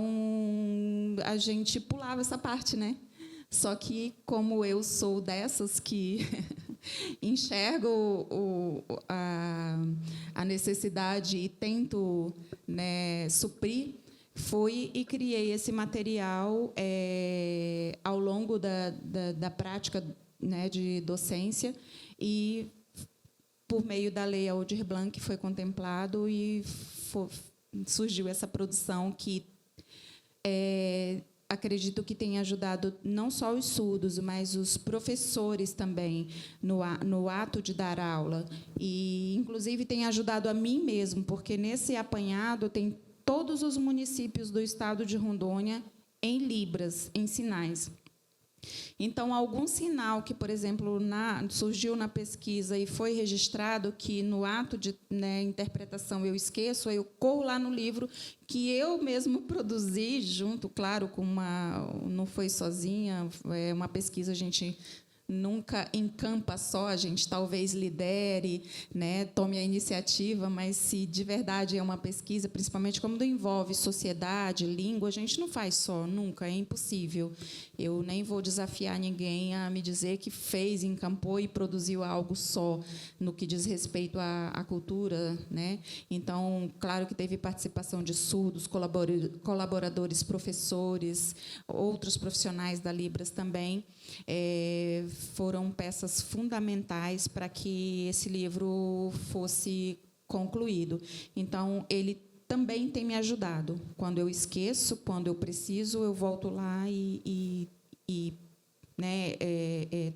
a gente pulava essa parte, né? Só que, como eu sou dessas que enxergo a necessidade e tento, né, suprir, fui e criei esse material ao longo da prática, né, de docência, e por meio da Lei Aldir Blanc foi contemplado e surgiu essa produção que acredito que tenha ajudado não só os surdos, mas os professores também no ato de dar aula, e inclusive tem ajudado a mim mesmo, porque nesse apanhado tem todos os municípios do estado de Rondônia em libras, em sinais. Então, algum sinal que, por exemplo, surgiu na pesquisa e foi registrado, que no ato de, né, interpretação eu esqueço, eu corro lá no livro, que eu mesmo produzi, junto, claro, com não foi sozinha, é uma pesquisa, a gente nunca encampa só, a gente talvez lidere, né, tome a iniciativa, mas se de verdade é uma pesquisa, principalmente quando envolve sociedade, língua, a gente não faz só, nunca, é impossível. Eu nem vou desafiar ninguém a me dizer que fez, encampou e produziu algo só no que diz respeito à cultura, né? Então, claro que teve participação de surdos, colaboradores, professores, outros profissionais da Libras também. Foram peças fundamentais para que esse livro fosse concluído. Então, ele também tem me ajudado. Quando eu esqueço, quando eu preciso, eu volto lá e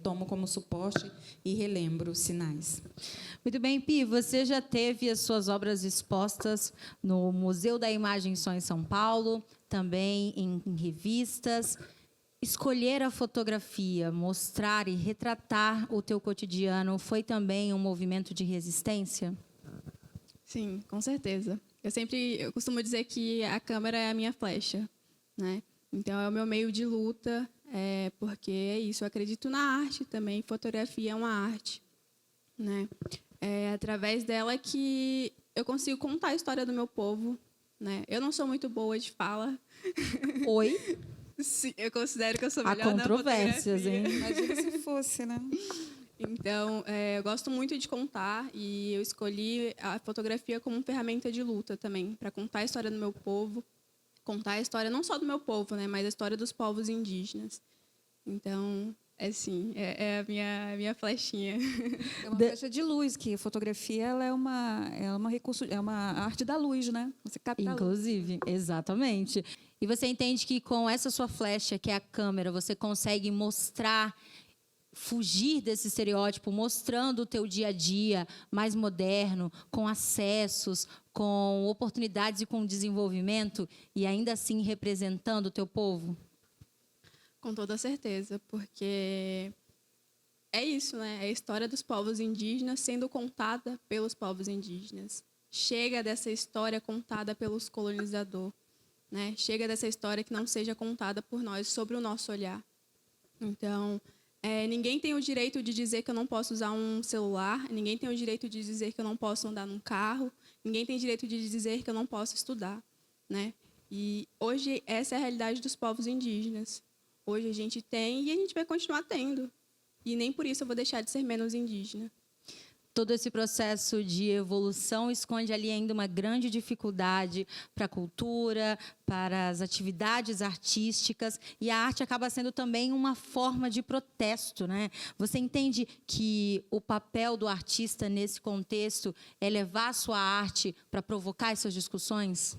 tomo como suporte e relembro os sinais. Muito bem, Pi, você já teve as suas obras expostas no Museu da Imagem Som em São Paulo, também em revistas. Escolher a fotografia, mostrar e retratar o teu cotidiano foi também um movimento de resistência? Sim, com certeza. Eu costumo dizer que a câmera é a minha flecha, né? Então é o meu meio de luta, porque é isso. Eu acredito na arte também. Fotografia é uma arte, né? É através dela que eu consigo contar a história do meu povo, né? Eu não sou muito boa de fala. Oi? Sim, eu considero que eu sou Há melhor na controvérsias, fotografia. hein? Imagina se fosse, né? Então, eu gosto muito de contar e eu escolhi a fotografia como ferramenta de luta também, para contar a história do meu povo, contar a história não só do meu povo, né, mas a história dos povos indígenas. Então, é a minha flechinha. É uma flecha de luz, que a fotografia ela é uma arte da luz, né? Você capta a luz. Inclusive, exatamente. E você entende que com essa sua flecha, que é a câmera, você consegue mostrar, fugir desse estereótipo, mostrando o teu dia a dia mais moderno, com acessos, com oportunidades e com desenvolvimento, e ainda assim representando o teu povo? Com toda certeza, porque é isso, né? É a história dos povos indígenas sendo contada pelos povos indígenas. Chega dessa história contada pelos colonizadores, né? Chega dessa história que não seja contada por nós sobre o nosso olhar. Então, ninguém tem o direito de dizer que eu não posso usar um celular, ninguém tem o direito de dizer que eu não posso andar num carro, ninguém tem o direito de dizer que eu não posso estudar, né? E hoje essa é a realidade dos povos indígenas. Hoje a gente tem e a gente vai continuar tendo. E nem por isso eu vou deixar de ser menos indígena. Todo esse processo de evolução esconde ali ainda uma grande dificuldade para a cultura, para as atividades artísticas, e a arte acaba sendo também uma forma de protesto, né? Você entende que o papel do artista nesse contexto é levar a sua arte para provocar essas discussões?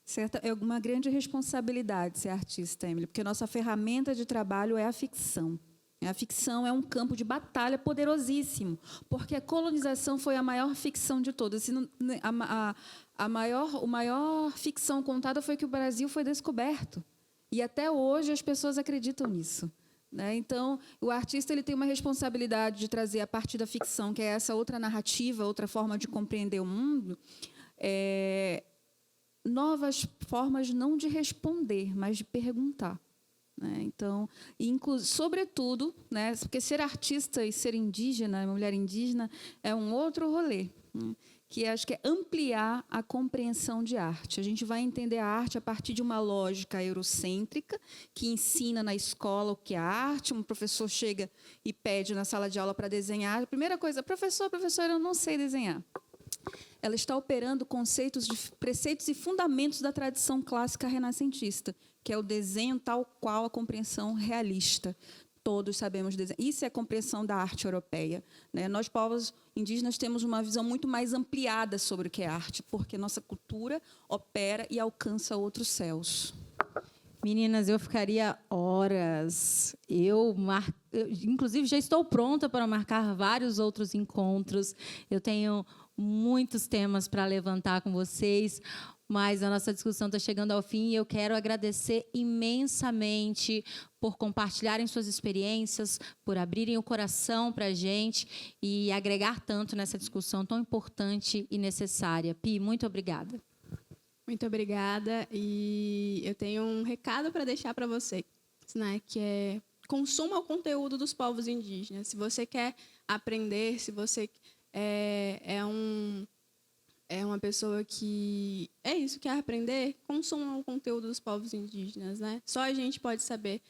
Certo? É uma grande responsabilidade ser artista, Emily, porque nossa ferramenta de trabalho é a ficção. A ficção é um campo de batalha poderosíssimo, porque a colonização foi a maior ficção de todas. A maior ficção contada foi que o Brasil foi descoberto. E até hoje as pessoas acreditam nisso, né? Então, o artista ele tem uma responsabilidade de trazer a partir da ficção, que é essa outra narrativa, outra forma de compreender o mundo, novas formas não de responder, mas de perguntar. Então, sobretudo, né, porque ser artista e ser indígena, mulher indígena, é um outro rolê, né, que acho que é ampliar a compreensão de arte. A gente vai entender a arte a partir de uma lógica eurocêntrica, que ensina na escola o que é arte. Um professor chega e pede na sala de aula para desenhar. A primeira coisa, professora, eu não sei desenhar. Ela está operando preceitos e fundamentos da tradição clássica renascentista, que é o desenho tal qual a compreensão realista. Todos sabemos desenhar. Isso é a compreensão da arte europeia, né? Nós, povos indígenas, temos uma visão muito mais ampliada sobre o que é arte, porque nossa cultura opera e alcança outros céus. Meninas, eu ficaria horas. Inclusive, já estou pronta para marcar vários outros encontros. Eu tenho muitos temas para levantar com vocês, mas a nossa discussão está chegando ao fim e eu quero agradecer imensamente por compartilharem suas experiências, por abrirem o coração para a gente e agregar tanto nessa discussão tão importante e necessária. Pi, muito obrigada. Muito obrigada. E eu tenho um recado para deixar para você, né, que é: consuma o conteúdo dos povos indígenas. Se você quer aprender, se você é uma pessoa que quer aprender, consuma o conteúdo dos povos indígenas, né? Só a gente pode saber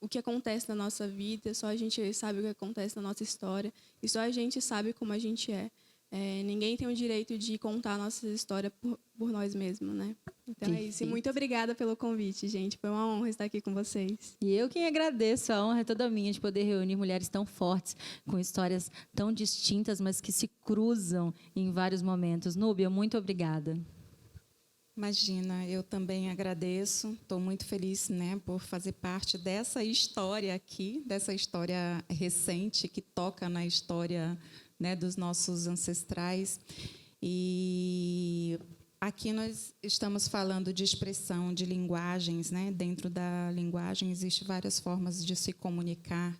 o que acontece na nossa vida, só a gente sabe o que acontece na nossa história, e só a gente sabe como a gente é. ninguém tem o direito de contar a nossa história por nós mesmos, né? Então é isso. E muito obrigada pelo convite, gente. Foi uma honra estar aqui com vocês. E eu quem agradeço, a honra é toda minha de poder reunir mulheres tão fortes, com histórias tão distintas, mas que se cruzam em vários momentos. Núbia, muito obrigada. Imagina, eu também agradeço. Estou muito feliz, né, por fazer parte dessa história aqui, dessa história recente que toca na história, né, dos nossos ancestrais. E aqui nós estamos falando de expressão, de linguagens, né? Dentro da linguagem existem várias formas de se comunicar,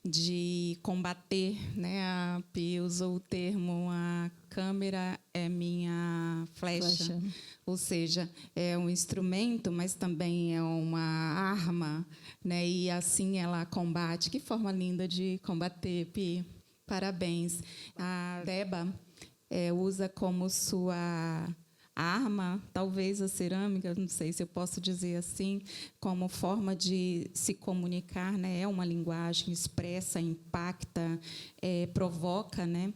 de combater, né? A Pi usou o termo "a câmera é minha flecha", ou seja, é um instrumento, mas também é uma arma, né? E assim ela combate. Que forma linda de combater, Pi. Parabéns. A Deba usa como sua arma, talvez a cerâmica, não sei se eu posso dizer assim, como forma de se comunicar, né? É uma linguagem, expressa, impacta, provoca, né?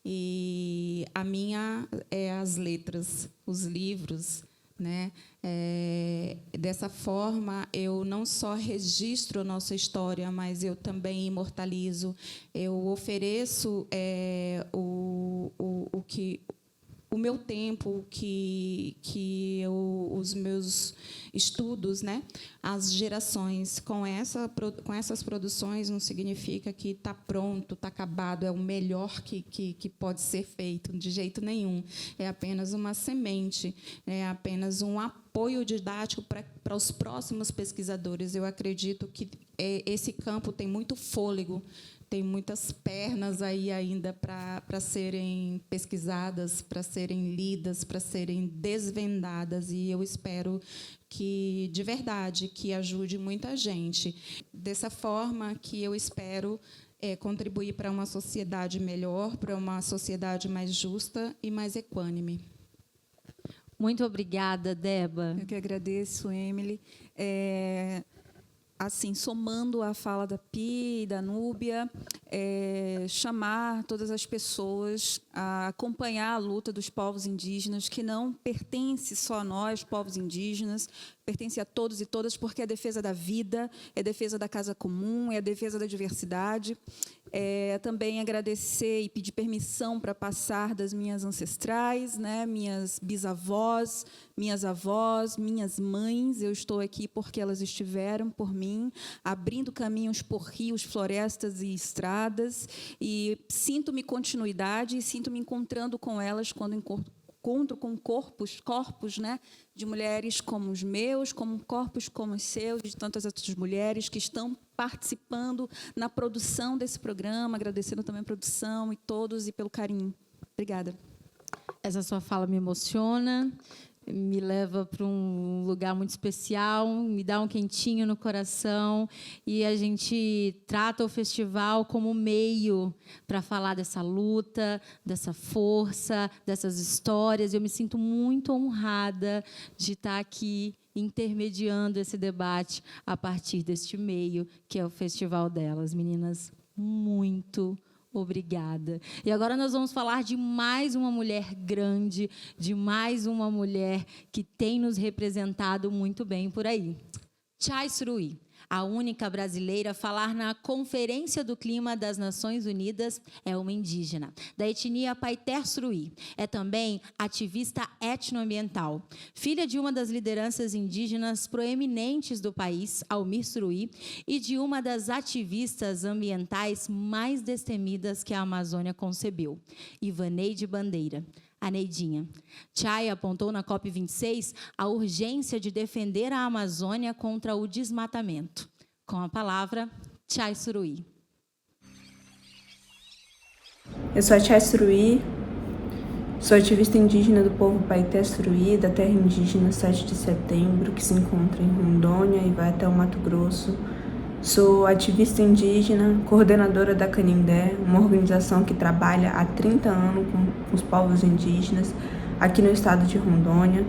E a minha é as letras, os livros, né? Dessa forma, eu não só registro a nossa história, mas eu também imortalizo. Eu ofereço o meu tempo, os meus estudos, né, às gerações. Com essas produções não significa que está pronto, está acabado, é o melhor que pode ser feito, de jeito nenhum. É apenas uma semente, é apenas um apoio didático para os próximos pesquisadores. Eu acredito que esse campo tem muito fôlego, tem muitas pernas aí ainda para serem pesquisadas, para serem lidas, para serem desvendadas, e eu espero que, de verdade, que ajude muita gente. Dessa forma que eu espero contribuir para uma sociedade melhor, para uma sociedade mais justa e mais equânime. Muito obrigada, Deba. Eu que agradeço, Emily. Assim, somando a fala da Pi e da Núbia, chamar todas as pessoas a acompanhar a luta dos povos indígenas, que não pertence só a nós, povos indígenas, pertence a todos e todas, porque é a defesa da vida, é a defesa da casa comum, é a defesa da diversidade. Também agradecer e pedir permissão para passar das minhas ancestrais, né, minhas bisavós, minhas avós, minhas mães. Eu estou aqui porque elas estiveram por mim, abrindo caminhos por rios, florestas e estradas, e sinto-me continuidade e sinto-me encontrando com elas quando encontro com corpos, né, de mulheres como os meus, como corpos como os seus, de tantas outras mulheres que estão participando na produção desse programa, agradecendo também a produção e todos, e pelo carinho. Obrigada. Essa sua fala me emociona, me leva para um lugar muito especial, me dá um quentinho no coração, e a gente trata o festival como meio para falar dessa luta, dessa força, dessas histórias. Eu me sinto muito honrada de estar aqui intermediando esse debate a partir deste meio, que é o Festival Delas. Meninas, muito obrigada. E agora nós vamos falar de mais uma mulher grande, de mais uma mulher que tem nos representado muito bem por aí. Chai Suruí, a única brasileira a falar na Conferência do Clima das Nações Unidas, é uma indígena, da etnia Paiter Suruí. É também ativista etnoambiental, filha de uma das lideranças indígenas proeminentes do país, Almir Suruí, e de uma das ativistas ambientais mais destemidas que a Amazônia concebeu, Ivaneide Bandeira. A Neidinha. Chai apontou na COP26 a urgência de defender a Amazônia contra o desmatamento. Com a palavra, Chai Suruí. Eu sou a Chai Suruí, sou ativista indígena do povo Paiter Suruí, da terra indígena 7 de setembro, que se encontra em Rondônia e vai até o Mato Grosso. Sou ativista indígena, coordenadora da Canindé, uma organização que trabalha há 30 anos com os povos indígenas aqui no estado de Rondônia.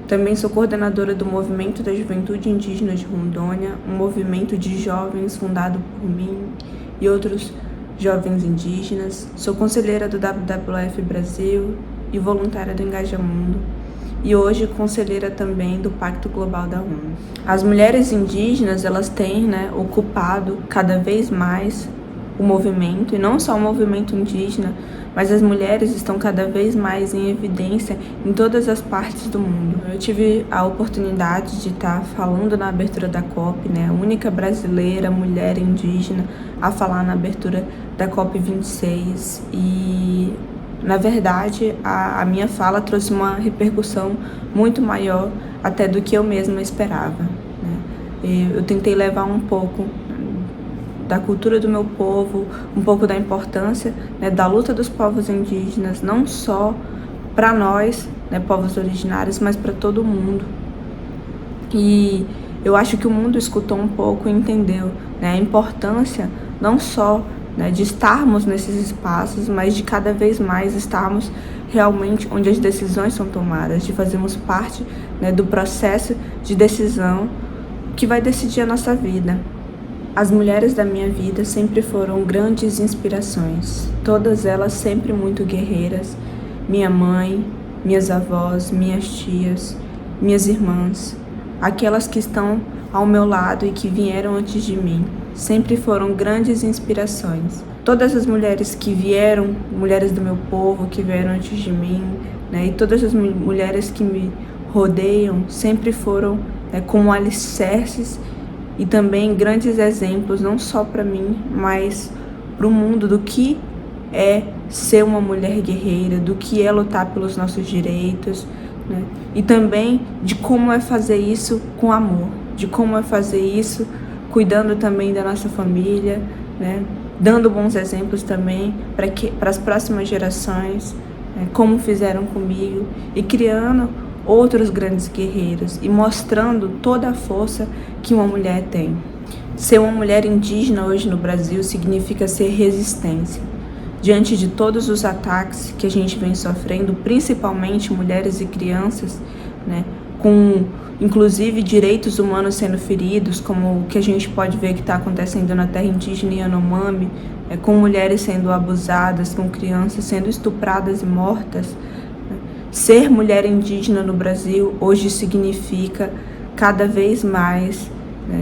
Também sou coordenadora do Movimento da Juventude Indígena de Rondônia, um movimento de jovens fundado por mim e outros jovens indígenas, sou conselheira do WWF Brasil e voluntária do Engaja Mundo, e hoje conselheira também do Pacto Global da ONU. As mulheres indígenas, elas têm, ocupado cada vez mais o movimento, e não só o movimento indígena, mas as mulheres estão cada vez mais em evidência em todas as partes do mundo. Eu tive a oportunidade de estar falando na abertura da COP, a única brasileira mulher indígena a falar na abertura da COP 26, e na verdade a minha fala trouxe uma repercussão muito maior até do que eu mesma esperava. Eu tentei levar um pouco da cultura do meu povo, um pouco da importância da luta dos povos indígenas, não só para nós, povos originários, mas para todo mundo. E eu acho que o mundo escutou um pouco e entendeu a importância não só de estarmos nesses espaços, mas de cada vez mais estarmos realmente onde as decisões são tomadas, de fazermos parte do processo de decisão que vai decidir a nossa vida. As mulheres da minha vida sempre foram grandes inspirações, todas elas sempre muito guerreiras. Minha mãe, minhas avós, minhas tias, minhas irmãs, aquelas que estão ao meu lado e que vieram antes de mim, sempre foram grandes inspirações. Todas as mulheres que vieram, mulheres do meu povo que vieram antes de mim, e todas as mulheres que me rodeiam sempre foram como alicerces e também grandes exemplos, não só para mim, mas para o mundo, do que é ser uma mulher guerreira, do que é lutar pelos nossos direitos, e também de como é fazer isso com amor, de como é fazer isso cuidando também da nossa família, dando bons exemplos também para as próximas gerações, como fizeram comigo, e criando outros grandes guerreiros e mostrando toda a força que uma mulher tem. Ser uma mulher indígena hoje no Brasil significa ser resistência. Diante de todos os ataques que a gente vem sofrendo, principalmente mulheres e crianças, com inclusive direitos humanos sendo feridos, como o que a gente pode ver que está acontecendo na terra indígena Yanomami, com mulheres sendo abusadas, com crianças sendo estupradas e mortas. Ser mulher indígena no Brasil hoje significa cada vez mais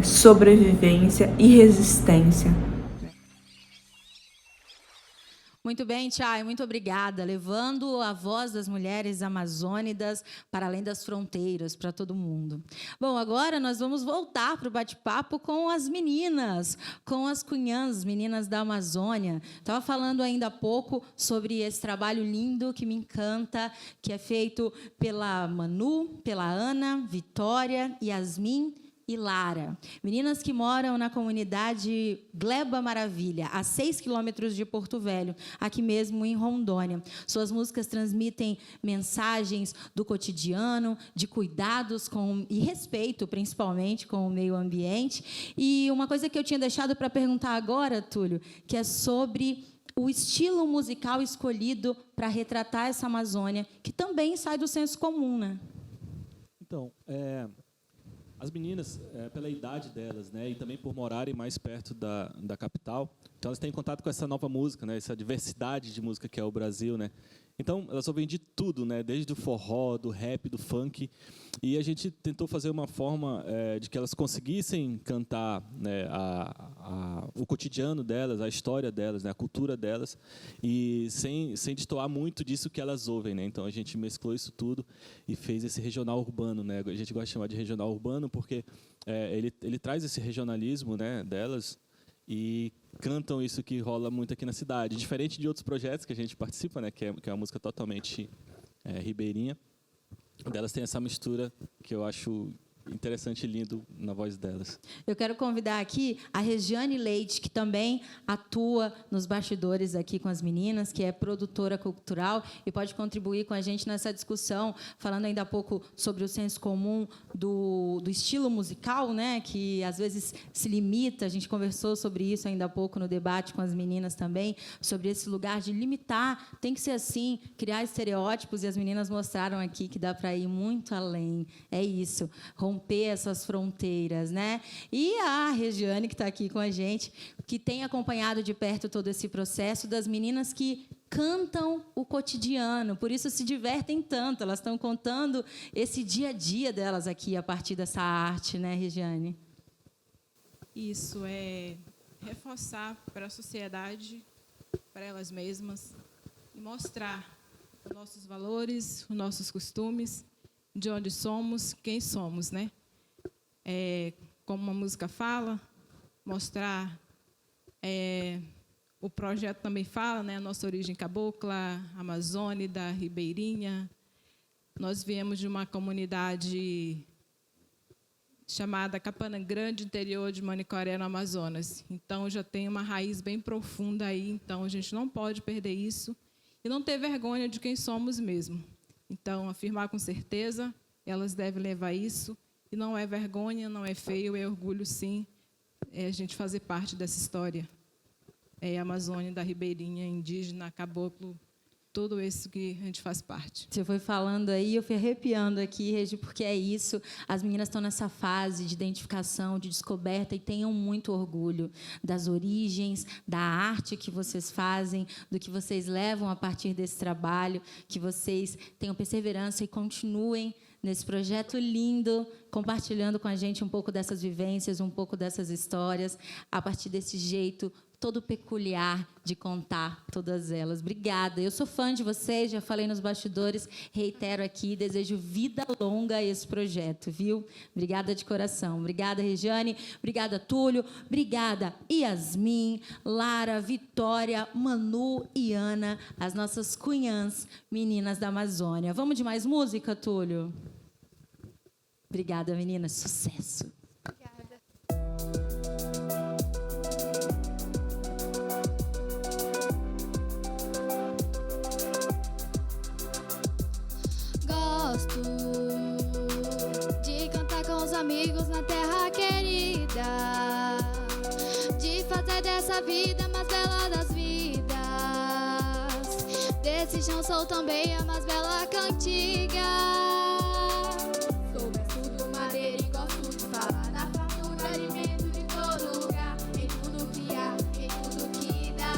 sobrevivência e resistência. Muito bem, Chay, muito obrigada. Levando a voz das mulheres amazônidas para além das fronteiras, para todo mundo. Bom, agora nós vamos voltar para o bate-papo com as meninas, com as cunhãs, meninas da Amazônia. Estava falando ainda há pouco sobre esse trabalho lindo que me encanta, que é feito pela Manu, pela Ana, Vitória, Yasmin e Lara, meninas que moram na comunidade Gleba Maravilha, a 6 quilômetros de Porto Velho, aqui mesmo em Rondônia. Suas músicas transmitem mensagens do cotidiano, de cuidados e respeito, principalmente, com o meio ambiente. E uma coisa que eu tinha deixado para perguntar agora, Túlio, que é sobre o estilo musical escolhido para retratar essa Amazônia, que também sai do senso comum, né? Então, as meninas, pela idade delas, e também por morarem mais perto da capital, então elas têm contato com essa nova música, essa diversidade de música que é o Brasil, Então, elas ouvem de tudo, desde o forró, do rap, do funk, e a gente tentou fazer uma forma de que elas conseguissem cantar o cotidiano delas, a história delas, a cultura delas, e sem destoar muito disso que elas ouvem. Então, a gente mesclou isso tudo e fez esse regional urbano. A gente gosta de chamar de regional urbano porque ele traz esse regionalismo delas, e cantam isso que rola muito aqui na cidade. Diferente de outros projetos que a gente participa, que é uma música totalmente ribeirinha, delas tem essa mistura que eu acho interessante e lindo na voz delas. Eu quero convidar aqui a Regiane Leite, que também atua nos bastidores aqui com as meninas, que é produtora cultural e pode contribuir com a gente nessa discussão, falando ainda há pouco sobre o senso comum do estilo musical, que às vezes se limita. A gente conversou sobre isso ainda há pouco no debate com as meninas também, sobre esse lugar de limitar, tem que ser assim, criar estereótipos, e as meninas mostraram aqui que dá para ir muito além. É isso. romper essas fronteiras, né? E a Regiane, que está aqui com a gente, que tem acompanhado de perto todo esse processo das meninas que cantam o cotidiano, por isso se divertem tanto, elas estão contando esse dia a dia delas aqui a partir dessa arte, né, Regiane? Isso é reforçar para a sociedade, para elas mesmas, e mostrar os nossos valores, os nossos costumes, de onde somos, quem somos, né? Como a música fala, mostrar... o projeto também fala, né, a nossa origem cabocla, amazônica, ribeirinha. Nós viemos de uma comunidade chamada Capana Grande, interior de Manicoré, no Amazonas. Então, já tem uma raiz bem profunda aí, então a gente não pode perder isso e não ter vergonha de quem somos mesmo. Então, afirmar com certeza, elas devem levar isso, e não é vergonha, não é feio, é orgulho, sim, a gente fazer parte dessa história. Amazônia, da ribeirinha, indígena, caboclo, tudo isso que a gente faz parte. Você foi falando aí, eu fui arrepiando aqui, Regi, porque é isso. As meninas estão nessa fase de identificação, de descoberta, e tenham muito orgulho das origens, da arte que vocês fazem, do que vocês levam a partir desse trabalho, que vocês tenham perseverança e continuem nesse projeto lindo, compartilhando com a gente um pouco dessas vivências, um pouco dessas histórias, a partir desse jeito todo peculiar de contar todas elas. Obrigada. Eu sou fã de vocês, já falei nos bastidores, reitero aqui, desejo vida longa a esse projeto, viu? Obrigada de coração. Obrigada, Regiane. Obrigada, Túlio. Obrigada, Yasmin, Lara, Vitória, Manu e Ana, as nossas cunhãs, meninas da Amazônia. Vamos de mais música, Túlio? Obrigada, meninas. Sucesso. Gosto de cantar com os amigos na terra querida, de fazer dessa vida a mais bela das vidas. Desse chão sou também a mais bela cantiga. Sou verso do madeira e gosto de falar da fartura, alimento de todo lugar, em tudo que há, em tudo que dá.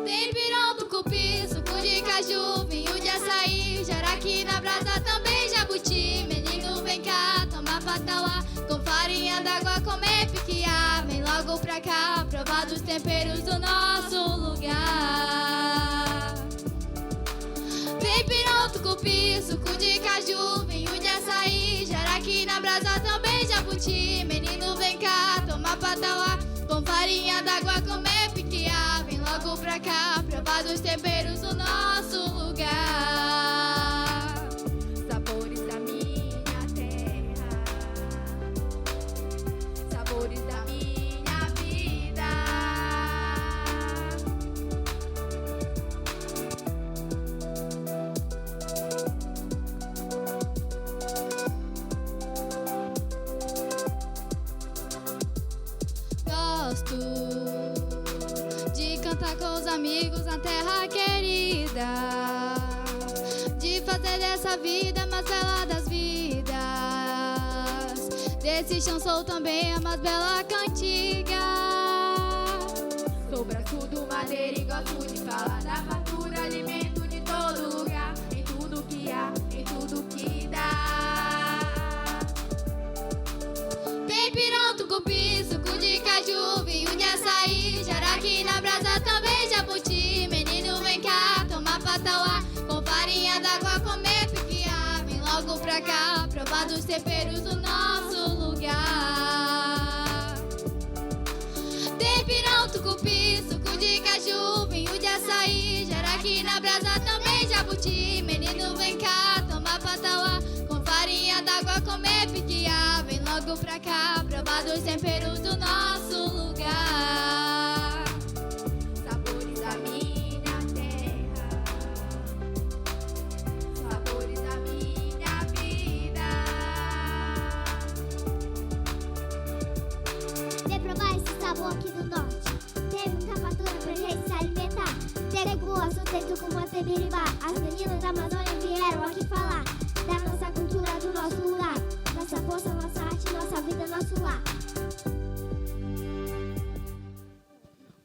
Tem pirão, tucupi, suco de caju, vinho de açaí, jaraqui na brasa, também jabuti. Menino, vem cá, toma patauá, com farinha d'água, comer piquiá. Vem logo pra cá, provar dos temperos do nosso lugar. Vem pirão, tucupi, suco de caju, vinho de açaí, jaraqui na brasa, também jabuti. Menino, vem cá, toma patauá, com farinha d'água, comer piquiá. Vem logo pra cá, provar dos temperos do nosso lugar. Sabores da minha terra, sabores da minha vida. Gosto de cantar com os amigos na terra querida, de fazer dessa vida a mais bela das vidas. Desse chão sou também a mais bela cantiga. Sou braço do madeira e gosto de falar da fartura, alimento de todo lugar, em tudo que há, em tudo que dá. Tem pirão, tucupi, suco de caju, vinho de açaí, jaraqui na brasa, também jabuti. Menino, vem cá, toma patauá, com farinha d'água, comer piquiá. Vem logo pra cá, provar dos temperos do nosso lugar. Tem pirão, tucupi, suco de caju, vinho de açaí, jaraqui na brasa, também jabuti. Menino, vem cá, toma patauá, com farinha d'água, comer piquiá. Vem logo pra cá, provar dos temperos do nosso lugar. Sabores da minha terra, sabores da minha vida. De provar esse sabor aqui do norte, tem muita fartura pra gente se alimentar. Tem com o sustento com uma tebiribá. As meninas da Amazônia vieram aqui falar da nossa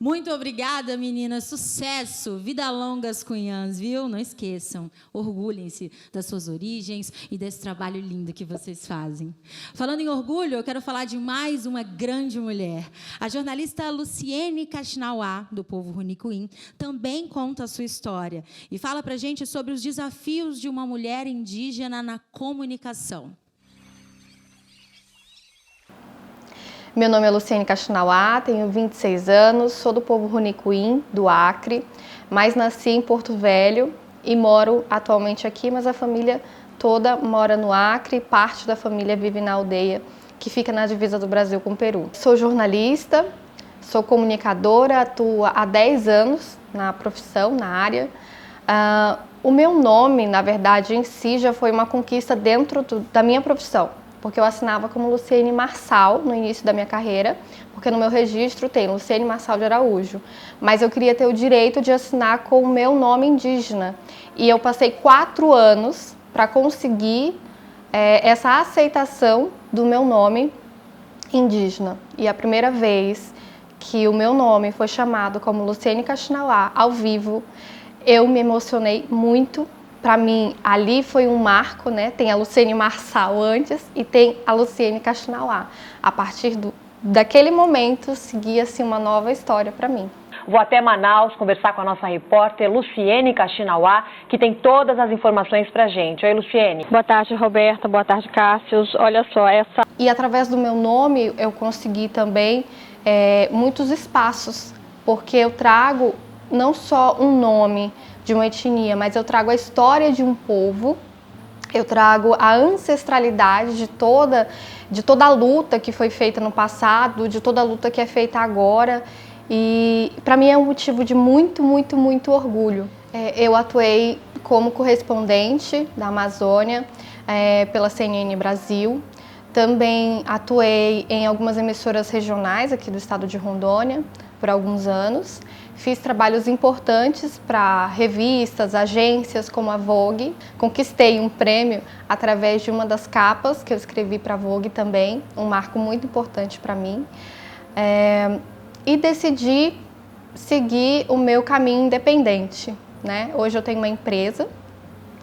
Muito obrigada, meninas. Sucesso. Vida longa às cunhãs, viu? Não esqueçam. Orgulhem-se das suas origens e desse trabalho lindo que vocês fazem. Falando em orgulho, eu quero falar de mais uma grande mulher. A jornalista Luciene Kaxinawá, do povo Runicuim, também conta a sua história e fala para a gente sobre os desafios de uma mulher indígena na comunicação. Meu nome é Luciene Kaxinawá, tenho 26 anos, sou do povo Runicuim, do Acre, mas nasci em Porto Velho e moro atualmente aqui, mas a família toda mora no Acre, parte da família vive na aldeia, que fica na divisa do Brasil com o Peru. Sou jornalista, sou comunicadora, atuo há 10 anos na profissão, na área. O meu nome, na verdade, em si, já foi uma conquista dentro da minha profissão, porque eu assinava como Luciene Marçal no início da minha carreira, porque no meu registro tem Luciene Marçal de Araújo, mas eu queria ter o direito de assinar com o meu nome indígena. E eu passei 4 anos para conseguir essa aceitação do meu nome indígena. E a primeira vez que o meu nome foi chamado como Luciene Kaxinawá ao vivo, eu me emocionei muito. Para mim, ali foi um marco, né? Tem a Luciene Marçal antes e tem a Luciene Kaxinawá. A partir daquele momento, seguia-se uma nova história para mim. Vou até Manaus conversar com a nossa repórter Luciene Kaxinawá, que tem todas as informações para a gente. Oi, Luciene. Boa tarde, Roberta. Boa tarde, Cássius. Olha só, essa... E através do meu nome, eu consegui também muitos espaços, porque eu trago não só um nome de uma etnia, mas eu trago a história de um povo, eu trago a ancestralidade de toda a luta que foi feita no passado, de toda a luta que é feita agora, e para mim é um motivo de muito, muito, muito orgulho. Eu atuei como correspondente da Amazônia pela CNN Brasil, também atuei em algumas emissoras regionais aqui do estado de Rondônia por alguns anos. Fiz trabalhos importantes para revistas, agências como a Vogue. Conquistei um prêmio através de uma das capas que eu escrevi para a Vogue também, um marco muito importante para mim. E decidi seguir o meu caminho independente, né? Hoje eu tenho uma empresa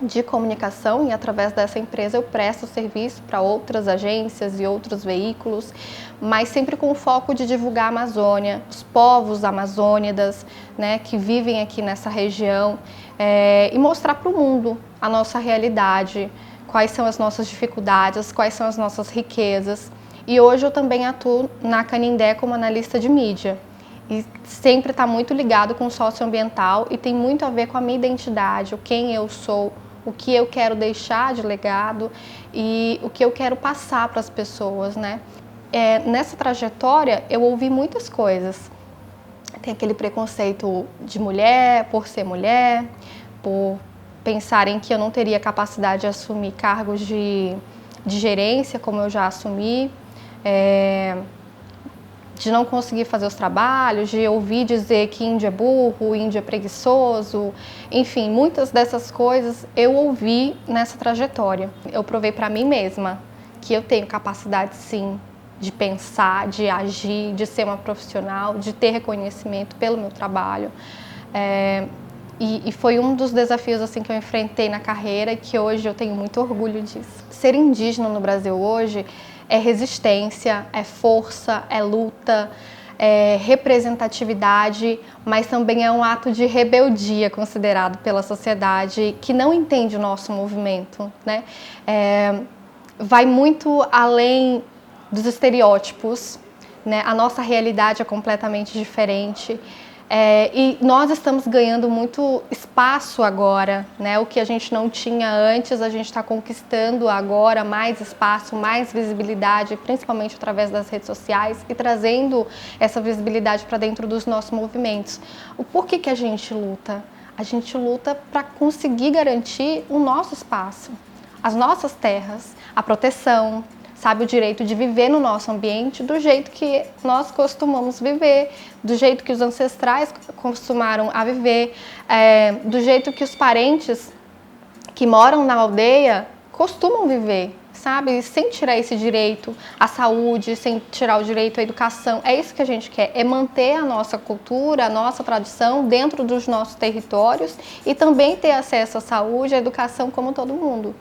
de comunicação e através dessa empresa eu presto serviço para outras agências e outros veículos, mas sempre com o foco de divulgar a Amazônia, os povos amazônidas, né, que vivem aqui nessa região, e mostrar para o mundo a nossa realidade, quais são as nossas dificuldades, quais são as nossas riquezas. E hoje eu também atuo na Canindé como analista de mídia. E sempre está muito ligado com o socioambiental e tem muito a ver com a minha identidade, quem eu sou, o que eu quero deixar de legado e o que eu quero passar para as pessoas, né? Nessa trajetória eu ouvi muitas coisas. Tem aquele preconceito de mulher, por ser mulher, por pensarem que eu não teria capacidade de assumir cargos de gerência, como eu já assumi, de não conseguir fazer os trabalhos, de ouvir dizer que índio é burro, índio é preguiçoso, enfim, muitas dessas coisas eu ouvi nessa trajetória. Eu provei para mim mesma que eu tenho capacidade, sim, de pensar, de agir, de ser uma profissional, de ter reconhecimento pelo meu trabalho. E foi um dos desafios assim, que eu enfrentei na carreira e que hoje eu tenho muito orgulho disso. Ser indígena no Brasil hoje é resistência, é força, é luta, é representatividade, mas também é um ato de rebeldia considerado pela sociedade que não entende o nosso movimento, né? Vai muito além dos estereótipos, né? A nossa realidade é completamente diferente. E nós estamos ganhando muito espaço agora, né? O que a gente não tinha antes, a gente está conquistando agora mais espaço, mais visibilidade, principalmente através das redes sociais e trazendo essa visibilidade para dentro dos nossos movimentos. Por que a gente luta? A gente luta para conseguir garantir o nosso espaço, as nossas terras, a proteção, sabe, o direito de viver no nosso ambiente do jeito que nós costumamos viver, do jeito que os ancestrais costumaram a viver, do jeito que os parentes que moram na aldeia costumam viver, sabe? Sem tirar esse direito à saúde, sem tirar o direito à educação. É isso que a gente quer, é manter a nossa cultura, a nossa tradição dentro dos nossos territórios e também ter acesso à saúde, à educação como todo mundo.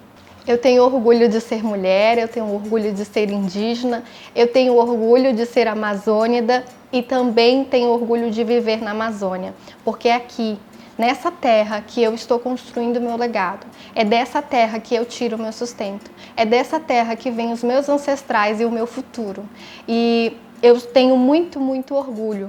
Eu tenho orgulho de ser mulher, eu tenho orgulho de ser indígena, eu tenho orgulho de ser amazônida e também tenho orgulho de viver na Amazônia, porque é aqui, nessa terra, que eu estou construindo o meu legado. É dessa terra que eu tiro o meu sustento. É dessa terra que vêm os meus ancestrais e o meu futuro. E eu tenho muito, muito orgulho.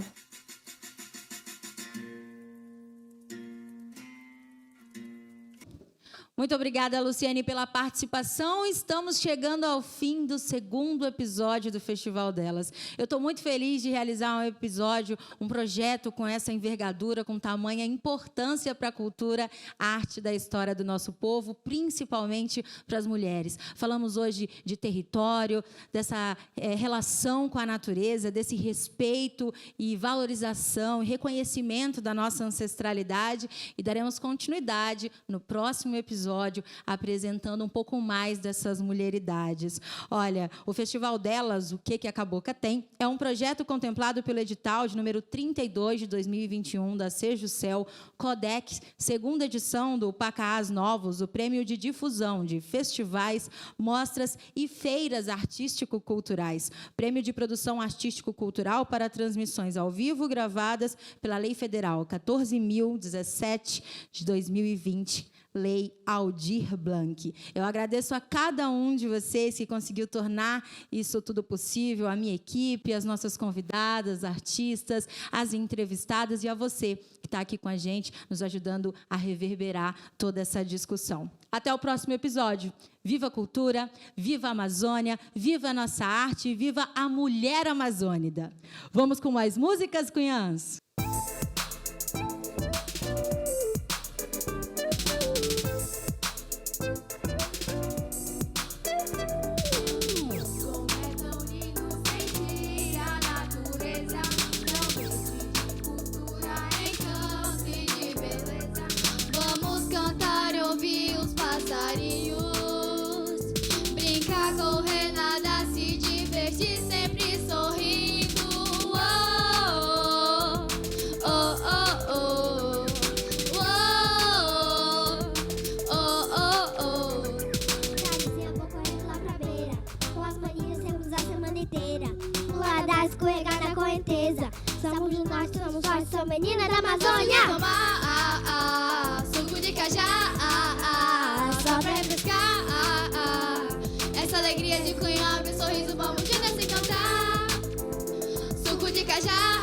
Muito obrigada, Luciane, pela participação. Estamos chegando ao fim do 2º episódio do Festival Delas. Eu estou muito feliz de realizar um episódio, um projeto com essa envergadura, com tamanha importância para a cultura, a arte da história do nosso povo, principalmente para as mulheres. Falamos hoje de território, dessa relação com a natureza, desse respeito e valorização e reconhecimento da nossa ancestralidade e daremos continuidade no próximo episódio, apresentando um pouco mais dessas mulheridades. Olha, o Festival Delas, o que a Cabocla tem, é um projeto contemplado pelo edital de número 32 de 2021 da Sejusel Codec, 2ª edição do Pacaás Novos, o prêmio de difusão de festivais, mostras e feiras artístico-culturais. Prêmio de produção artístico-cultural para transmissões ao vivo gravadas pela Lei Federal 14.017 de 2020. Lei Aldir Blanc. Eu agradeço a cada um de vocês que conseguiu tornar isso tudo possível, a minha equipe, as nossas convidadas, artistas, as entrevistadas e a você que está aqui com a gente, nos ajudando a reverberar toda essa discussão. Até o próximo episódio. Viva a cultura, viva a Amazônia, viva a nossa arte, viva a mulher amazônida. Vamos com mais músicas, cunhãs? Correr, nada, se divertir, sempre sorrindo. Oh, oh, oh, oh, oh, oh, oh, oh. Eu vou correndo lá pra beira, com as maninhas temos a semana inteira. Pulada, escorregada, correnteza. Somos do norte, somos fortes, sou menina da Amazônia. Tomar suco de cajá, só pra refrescar. Essa alegria de cunhar, meu sorriso, vamos juntas se cantar. Suco de cajá.